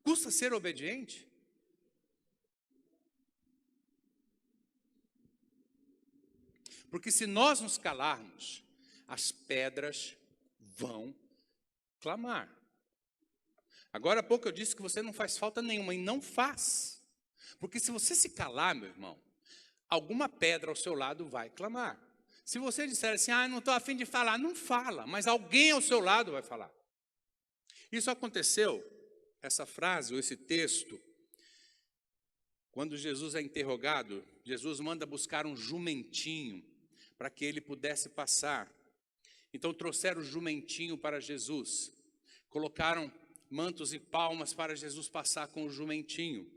Custa ser obediente? Porque se nós nos calarmos, as pedras vão clamar. Agora há pouco eu disse que você não faz falta nenhuma, e não faz. Porque se você se calar, meu irmão, alguma pedra ao seu lado vai clamar. Se você disser assim, não estou a fim de falar, não fala, mas alguém ao seu lado vai falar. Isso aconteceu, essa frase, ou esse texto, quando Jesus é interrogado, Jesus manda buscar um jumentinho para que ele pudesse passar. Então trouxeram o jumentinho para Jesus, colocaram mantos e palmas para Jesus passar com o jumentinho.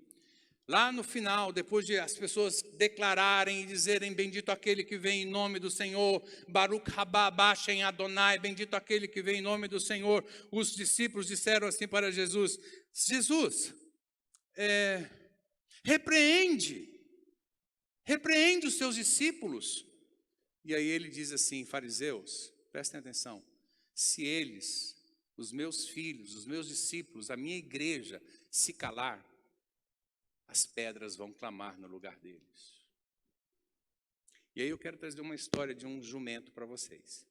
Lá no final, depois de as pessoas declararem e dizerem, bendito aquele que vem em nome do Senhor, Baruch Rabá Bashem Adonai, bendito aquele que vem em nome do Senhor, os discípulos disseram assim para Jesus, Jesus, repreende os seus discípulos. E aí ele diz assim, fariseus, prestem atenção, se eles, os meus filhos, os meus discípulos, a minha igreja, se calar, as pedras vão clamar no lugar deles. E aí eu quero trazer uma história de um jumento para vocês.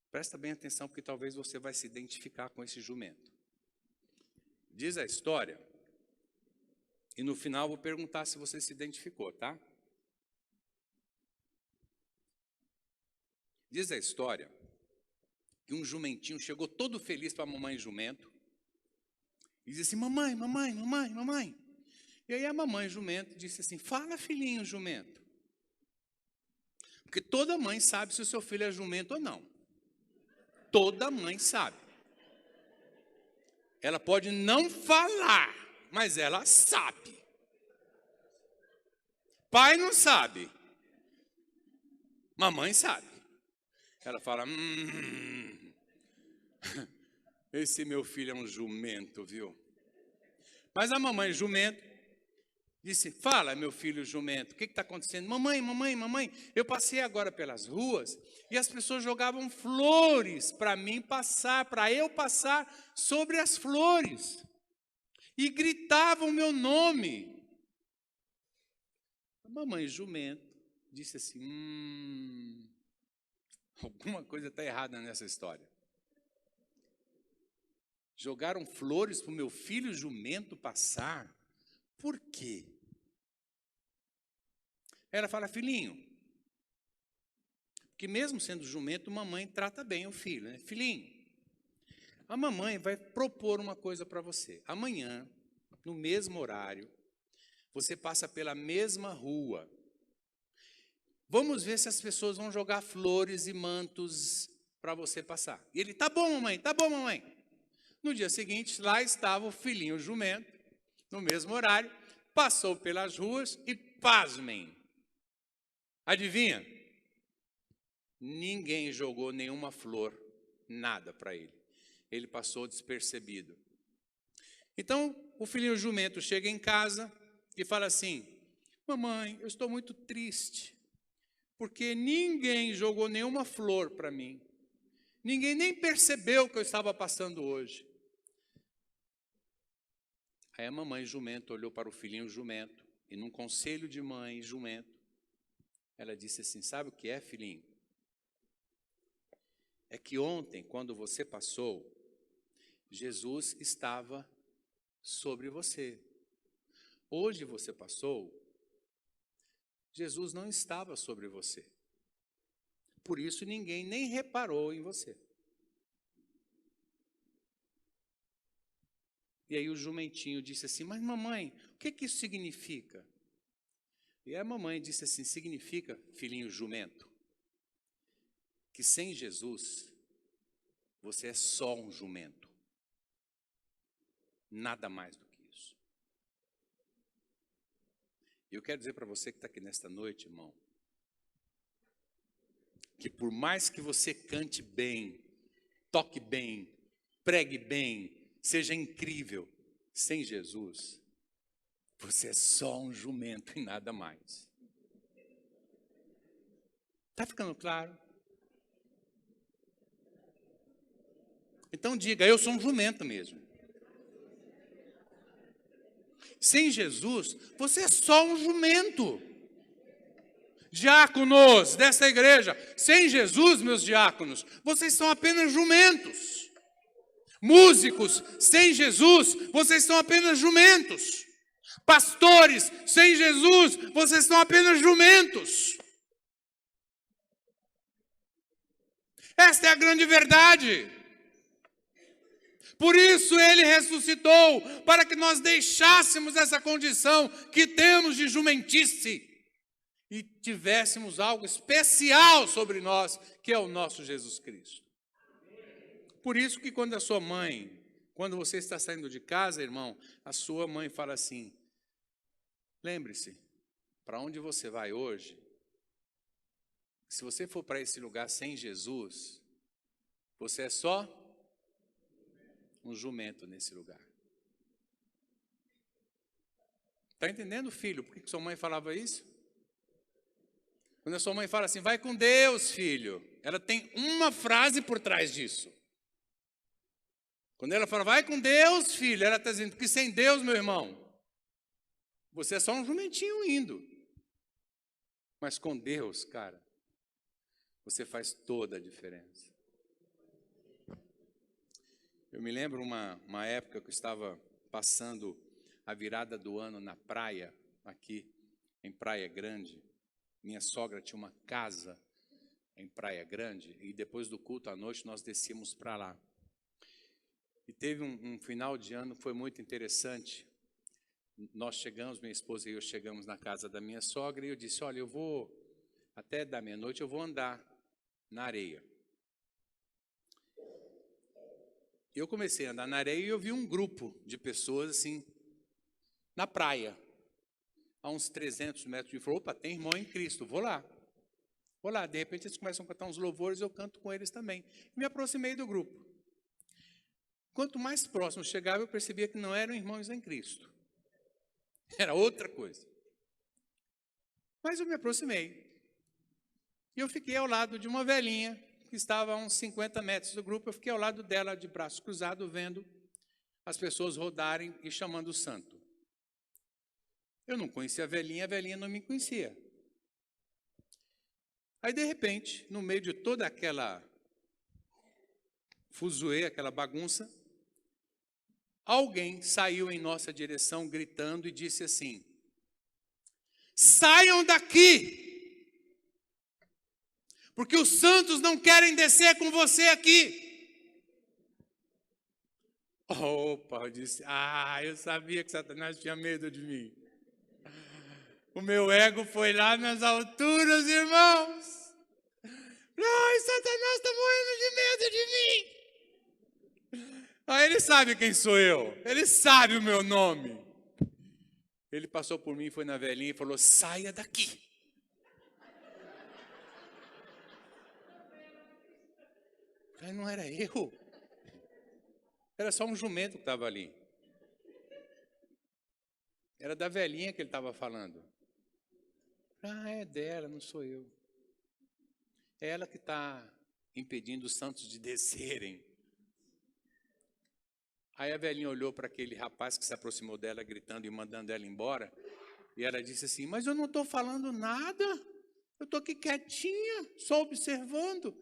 Presta bem atenção, porque talvez você vai se identificar com esse jumento. Diz a história, e no final eu vou perguntar se você se identificou, tá? Diz a história que um jumentinho chegou todo feliz para a mamãe jumento e disse assim, mamãe, mamãe, mamãe, mamãe. E aí a mamãe jumento disse assim, fala filhinho jumento. Porque toda mãe sabe se o seu filho é jumento ou não. Toda mãe sabe. Ela pode não falar, mas ela sabe. Pai não sabe. Mamãe sabe. Ela fala, esse meu filho é um jumento, viu? Mas a mamãe jumento disse, fala meu filho jumento, o que está acontecendo? Mamãe, mamãe, mamãe, eu passei agora pelas ruas e as pessoas jogavam flores para mim passar, para eu passar sobre as flores. E gritavam meu nome. A mamãe jumento disse assim, alguma coisa está errada nessa história. Jogaram flores para o meu filho jumento passar? Por quê? Ela fala, filhinho, porque mesmo sendo jumento, mamãe trata bem o filho, né? Filhinho, a mamãe vai propor uma coisa para você. Amanhã, no mesmo horário, você passa pela mesma rua. Vamos ver se as pessoas vão jogar flores e mantos para você passar. E ele, tá bom, mamãe, tá bom, mamãe. No dia seguinte, lá estava o filhinho jumento, no mesmo horário, passou pelas ruas e, pasmem, adivinha? Ninguém jogou nenhuma flor, nada para ele. Ele passou despercebido. Então, o filhinho jumento chega em casa e fala assim, mamãe, eu estou muito triste, porque ninguém jogou nenhuma flor para mim. Ninguém nem percebeu que eu estava passando hoje. Aí a mamãe jumento olhou para o filhinho jumento, e num conselho de mãe jumento, ela disse assim, sabe o que é, filhinho? É que ontem, quando você passou, Jesus estava sobre você. Hoje você passou, Jesus não estava sobre você. Por isso ninguém nem reparou em você. E aí o jumentinho disse assim, mas mamãe, o que isso significa? E a mamãe disse assim, significa, filhinho jumento, que sem Jesus, você é só um jumento. Nada mais do que isso. E eu quero dizer para você que está aqui nesta noite, irmão, que por mais que você cante bem, toque bem, pregue bem, seja incrível, sem Jesus, você é só um jumento e nada mais. Está ficando claro? Então diga, eu sou um jumento mesmo. Sem Jesus, você é só um jumento. Diáconos dessa igreja, sem Jesus, meus diáconos, vocês são apenas jumentos. Músicos, sem Jesus, vocês são apenas jumentos. Pastores, sem Jesus, vocês são apenas jumentos. Esta é a grande verdade. Por isso ele ressuscitou, para que nós deixássemos essa condição que temos de jumentice e tivéssemos algo especial sobre nós, que é o nosso Jesus Cristo. Por isso que quando você está saindo de casa, irmão, a sua mãe fala assim: lembre-se, para onde você vai hoje, se você for para esse lugar sem Jesus, você é só um jumento nesse lugar. Está entendendo, filho, por que sua mãe falava isso? Quando a sua mãe fala assim, vai com Deus, filho, ela tem uma frase por trás disso. Quando ela fala, vai com Deus, filho, ela está dizendo que sem Deus, meu irmão, você é só um jumentinho indo. Mas com Deus, cara, você faz toda a diferença. Eu me lembro uma época que eu estava passando a virada do ano na praia, aqui em Praia Grande. Minha sogra tinha uma casa em Praia Grande e depois do culto à noite nós descíamos para lá. E teve um final de ano que foi muito interessante. Nós chegamos, minha esposa e eu chegamos na casa da minha sogra e eu disse, olha, eu vou, até da meia-noite eu vou andar na areia. Eu comecei a andar na areia e eu vi um grupo de pessoas assim, na praia, a uns 300 metros de frente. Opa, tem irmão em Cristo, vou lá. De repente eles começam a cantar uns louvores, eu canto com eles também. E me aproximei do grupo. Quanto mais próximo chegava, eu percebia que não eram irmãos em Cristo. Era outra coisa. Mas eu me aproximei. E eu fiquei ao lado de uma velhinha, que estava a uns 50 metros do grupo. Eu fiquei ao lado dela, de braço cruzado, vendo as pessoas rodarem e chamando o santo. Eu não conhecia a velhinha não me conhecia. Aí, de repente, no meio de toda aquela fuzuê, aquela bagunça, alguém saiu em nossa direção gritando e disse assim, saiam daqui! Porque os santos não querem descer com você aqui. Opa, eu disse, eu sabia que Satanás tinha medo de mim. O meu ego foi lá nas alturas, irmãos. Ai, Satanás está morrendo de medo de mim. Ele sabe quem sou eu. Ele sabe o meu nome. Ele passou por mim, foi na velhinha e falou, saia daqui. Aí não era eu. Era só um jumento que estava ali. Era da velhinha que ele estava falando. É dela, não sou eu. É ela que está impedindo os santos de descerem. Aí a velhinha olhou para aquele rapaz que se aproximou dela, gritando e mandando ela embora. E ela disse assim, mas eu não estou falando nada. Eu estou aqui quietinha, só observando.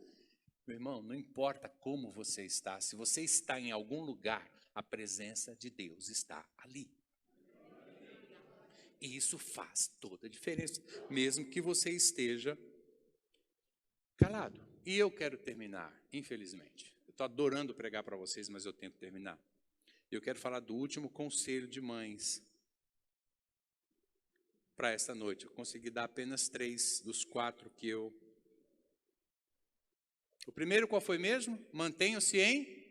Meu irmão, não importa como você está, se você está em algum lugar, a presença de Deus está ali. E isso faz toda a diferença, mesmo que você esteja calado. E eu quero terminar, infelizmente. Eu estou adorando pregar para vocês, mas eu tenho que terminar. Eu quero falar do último conselho de mães para esta noite. Eu consegui dar apenas 3 dos 4 que eu... O primeiro qual foi mesmo? Mantenham-se em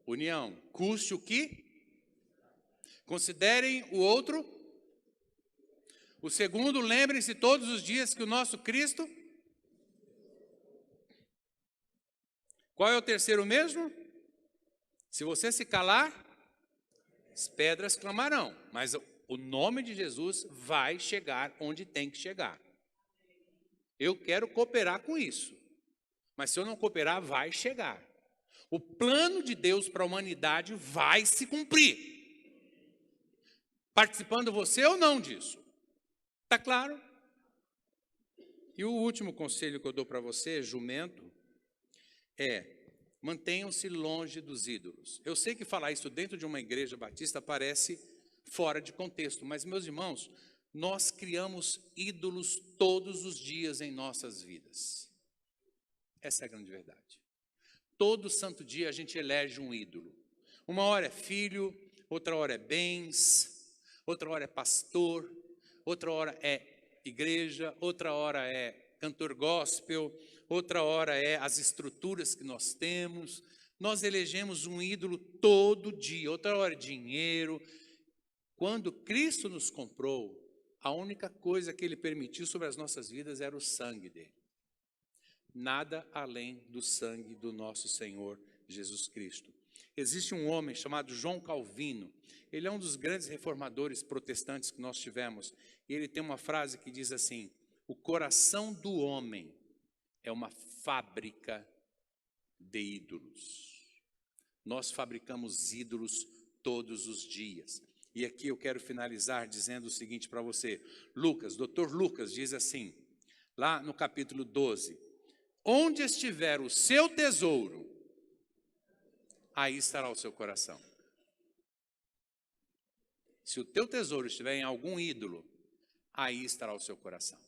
união. Custe o que? Considerem o outro. O segundo, lembrem-se todos os dias que o nosso Cristo... Qual é o terceiro mesmo? Se você se calar, as pedras clamarão. Mas o nome de Jesus vai chegar onde tem que chegar. Eu quero cooperar com isso. Mas se eu não cooperar, vai chegar. O plano de Deus para a humanidade vai se cumprir. Participando você ou não disso? Está claro? E o último conselho que eu dou para você, jumento, é: mantenham-se longe dos ídolos. Eu sei que falar isso dentro de uma igreja batista parece fora de contexto, mas, meus irmãos, nós criamos ídolos todos os dias em nossas vidas. Essa é a grande verdade. Todo santo dia a gente elege um ídolo. Uma hora é filho, outra hora é bens, outra hora é pastor, outra hora é igreja, outra hora é cantor gospel, outra hora é as estruturas que nós temos. Nós elegemos um ídolo todo dia, outra hora é dinheiro. Quando Cristo nos comprou, a única coisa que Ele permitiu sobre as nossas vidas era o sangue dele. Nada além do sangue do nosso Senhor Jesus Cristo. Existe um homem chamado João Calvino. Ele é um dos grandes reformadores protestantes que nós tivemos. E ele tem uma frase que diz assim: o coração do homem é uma fábrica de ídolos. Nós fabricamos ídolos todos os dias. E aqui eu quero finalizar dizendo o seguinte para você. Dr. Lucas diz assim, lá no capítulo 12: onde estiver o seu tesouro, aí estará o seu coração. Se o teu tesouro estiver em algum ídolo, aí estará o seu coração.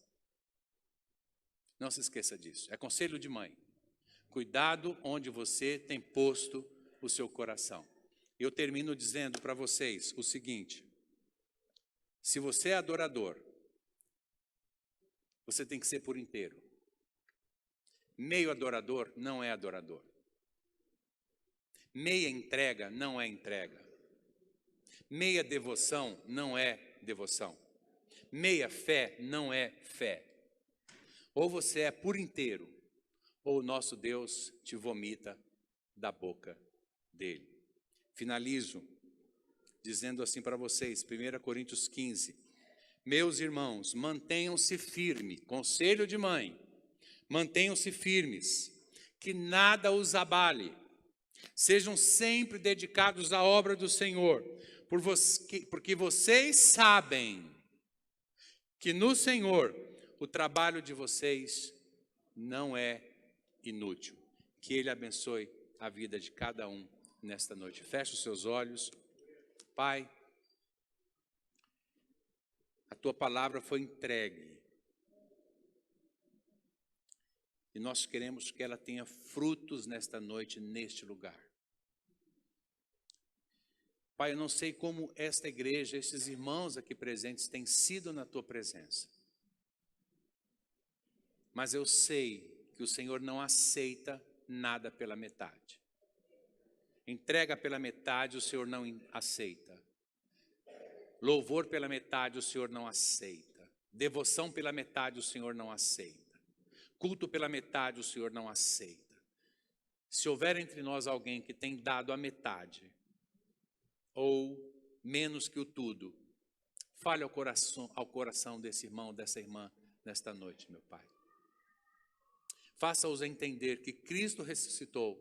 Não se esqueça disso. É conselho de mãe. Cuidado onde você tem posto o seu coração. Eu termino dizendo para vocês o seguinte: se você é adorador, você tem que ser por inteiro. Meio adorador não é adorador. Meia entrega não é entrega. Meia devoção não é devoção. Meia fé não é fé. Ou você é por inteiro, ou o nosso Deus te vomita da boca dele. Finalizo dizendo assim para vocês, 1 Coríntios 15. Meus irmãos, mantenham-se firmes, conselho de mãe, mantenham-se firmes, que nada os abale. Sejam sempre dedicados à obra do Senhor, porque vocês sabem que no Senhor o trabalho de vocês não é inútil. Que Ele abençoe a vida de cada um nesta noite. Feche os seus olhos. Pai, a Tua palavra foi entregue. E nós queremos que ela tenha frutos nesta noite, neste lugar. Pai, eu não sei como esta igreja, esses irmãos aqui presentes têm sido na Tua presença. Mas eu sei que o Senhor não aceita nada pela metade. Entrega pela metade, o Senhor não aceita. Louvor pela metade, o Senhor não aceita. Devoção pela metade, o Senhor não aceita. Culto pela metade, o Senhor não aceita. Se houver entre nós alguém que tem dado a metade, ou menos que o tudo, fale ao coração desse irmão, dessa irmã, nesta noite, meu Pai. Faça-os entender que Cristo ressuscitou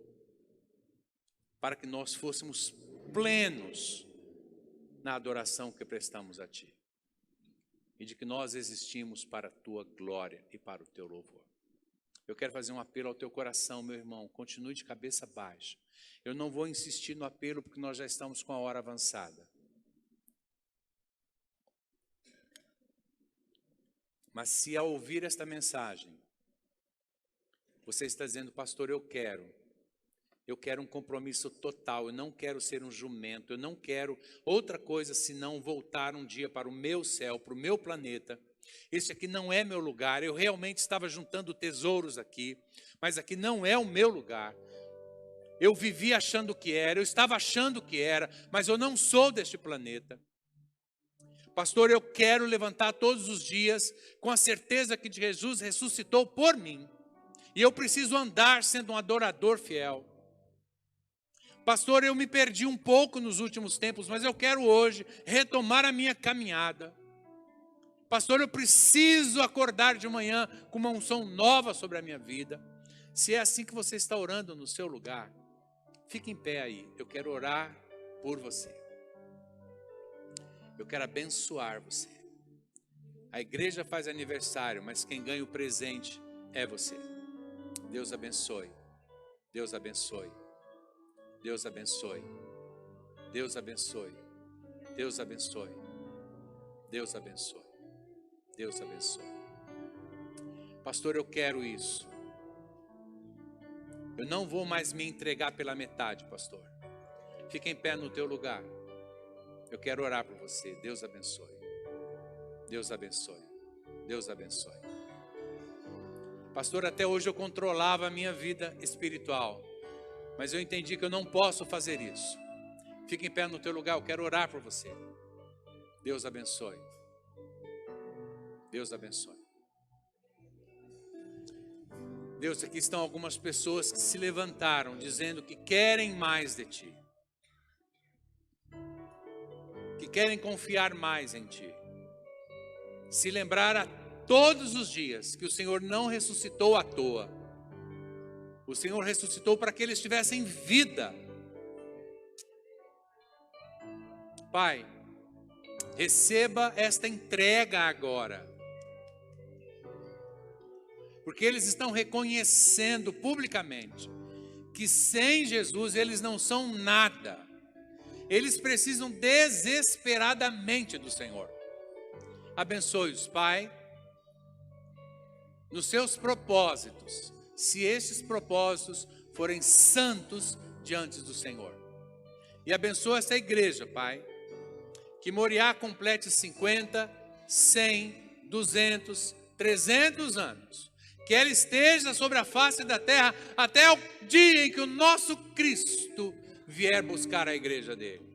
para que nós fôssemos plenos na adoração que prestamos a Ti. E de que nós existimos para a Tua glória e para o Teu louvor. Eu quero fazer um apelo ao teu coração, meu irmão. Continue de cabeça baixa. Eu não vou insistir no apelo porque nós já estamos com a hora avançada. Mas se ao ouvir esta mensagem, você está dizendo: pastor, eu quero um compromisso total, eu não quero ser um jumento, eu não quero outra coisa senão voltar um dia para o meu céu, para o meu planeta. Esse aqui não é meu lugar, eu realmente estava juntando tesouros aqui, mas aqui não é o meu lugar. Eu vivi achando que era, eu estava achando que era, mas eu não sou deste planeta. Pastor, eu quero levantar todos os dias com a certeza que Jesus ressuscitou por mim. E eu preciso andar sendo um adorador fiel. Pastor, eu me perdi um pouco nos últimos tempos, mas eu quero hoje retomar a minha caminhada. Pastor, eu preciso acordar de manhã com uma unção nova sobre a minha vida. Se é assim que você está orando no seu lugar, fique em pé aí. Eu quero orar por você. Eu quero abençoar você. A igreja faz aniversário, mas quem ganha o presente é você. Deus abençoe. Deus abençoe. Deus abençoe. Deus abençoe. Deus abençoe. Deus abençoe. Deus abençoe. Pastor, eu quero isso. Eu não vou mais me entregar pela metade, pastor. Fica em pé no teu lugar. Eu quero orar por você. Deus abençoe. Deus abençoe. Deus abençoe. Pastor, até hoje eu controlava a minha vida espiritual, mas eu entendi que eu não posso fazer isso. Fica em pé no teu lugar, eu quero orar por você. Deus abençoe. Deus abençoe. Deus, aqui estão algumas pessoas que se levantaram dizendo que querem mais de Ti, que querem confiar mais em Ti, se lembrar a todos os dias que o Senhor não ressuscitou à toa. O Senhor ressuscitou para que eles tivessem vida. Pai, receba esta entrega agora, porque eles estão reconhecendo publicamente que sem Jesus eles não são nada. Eles precisam desesperadamente do Senhor. Abençoe-os, Pai, nos seus propósitos, se esses propósitos forem santos diante do Senhor. E abençoa essa igreja, Pai, que Moriá complete 50, 100, 200, 300 anos. Que ela esteja sobre a face da terra até o dia em que o nosso Cristo vier buscar a igreja dele.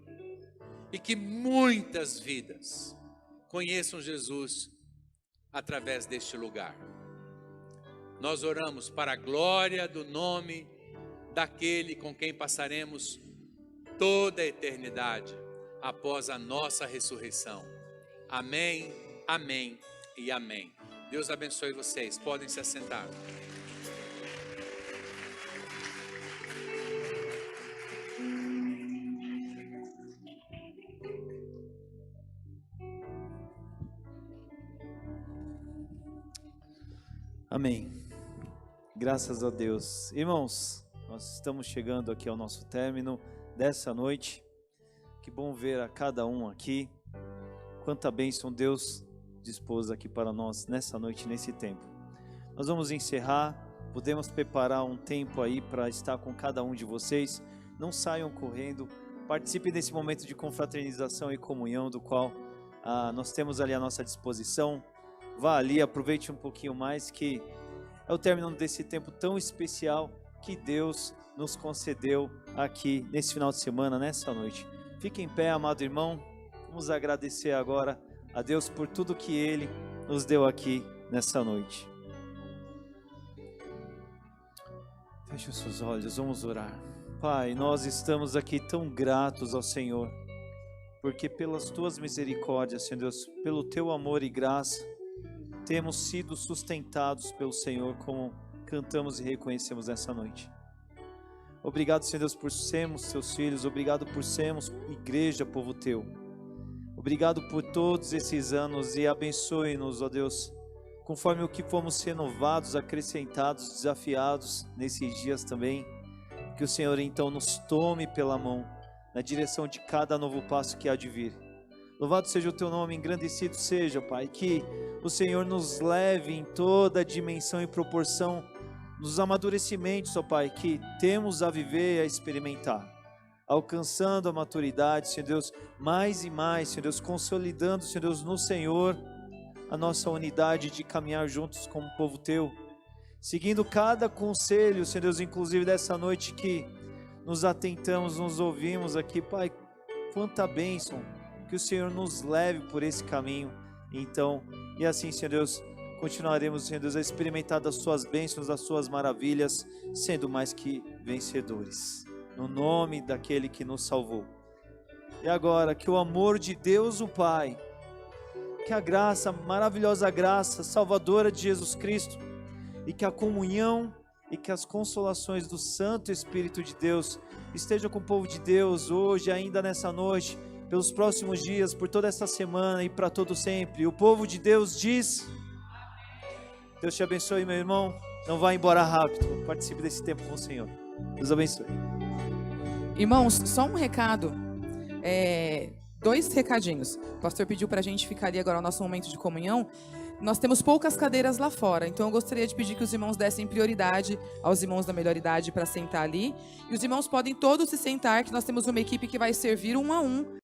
E que muitas vidas conheçam Jesus através deste lugar. Nós oramos para a glória do nome daquele com quem passaremos toda a eternidade após a nossa ressurreição. Amém, amém e amém. Deus abençoe vocês. Podem se assentar. Amém. Graças a Deus. Irmãos, nós estamos chegando aqui ao nosso término dessa noite. Que bom ver a cada um aqui. Quanta bênção Deus dispôs aqui para nós nessa noite, nesse tempo. Nós vamos encerrar, podemos preparar um tempo aí para estar com cada um de vocês. Não saiam correndo, participe desse momento de confraternização e comunhão, do qual nós temos ali à nossa disposição. Vá ali, aproveite um pouquinho mais, que é o término desse tempo tão especial que Deus nos concedeu aqui nesse final de semana, nessa noite. Fique em pé, amado irmão. Vamos agradecer agora a Deus por tudo que Ele nos deu aqui nessa noite. Feche os seus olhos, vamos orar. Pai, nós estamos aqui tão gratos ao Senhor, porque pelas Tuas misericórdias, Senhor Deus, pelo Teu amor e graça, temos sido sustentados pelo Senhor, como cantamos e reconhecemos nessa noite. Obrigado, Senhor Deus, por sermos Teus filhos. Obrigado por sermos igreja, povo Teu. Obrigado por todos esses anos e abençoe-nos, ó Deus, conforme o que fomos renovados, acrescentados, desafiados nesses dias também. Que o Senhor então nos tome pela mão na direção de cada novo passo que há de vir. Louvado seja o Teu nome, engrandecido seja, Pai, que o Senhor nos leve em toda a dimensão e proporção dos amadurecimentos, ó Pai, que temos a viver e a experimentar. Alcançando a maturidade, Senhor Deus, mais e mais, Senhor Deus, consolidando, Senhor Deus, no Senhor, a nossa unidade de caminhar juntos como povo Teu, seguindo cada conselho, Senhor Deus, inclusive dessa noite que nos atentamos, nos ouvimos aqui, Pai, quanta bênção, que o Senhor nos leve por esse caminho, então, e assim, Senhor Deus, continuaremos, Senhor Deus, a experimentar das Suas bênçãos, das Suas maravilhas, sendo mais que vencedores. No nome daquele que nos salvou. E agora, que o amor de Deus o Pai, que a graça, maravilhosa graça, salvadora de Jesus Cristo, e que a comunhão e que as consolações do Santo Espírito de Deus estejam com o povo de Deus hoje, ainda nessa noite, pelos próximos dias, por toda essa semana e para todo sempre. O povo de Deus diz: Deus te abençoe, meu irmão. Não vá embora rápido. Participe desse tempo com o Senhor. Deus abençoe. Irmãos, só um recado. 2 recadinhos. O pastor pediu para a gente ficar ali agora no nosso momento de comunhão. Nós temos poucas cadeiras lá fora, então eu gostaria de pedir que os irmãos dessem prioridade aos irmãos da melhor idade para sentar ali. E os irmãos podem todos se sentar, que nós temos uma equipe que vai servir 1 a 1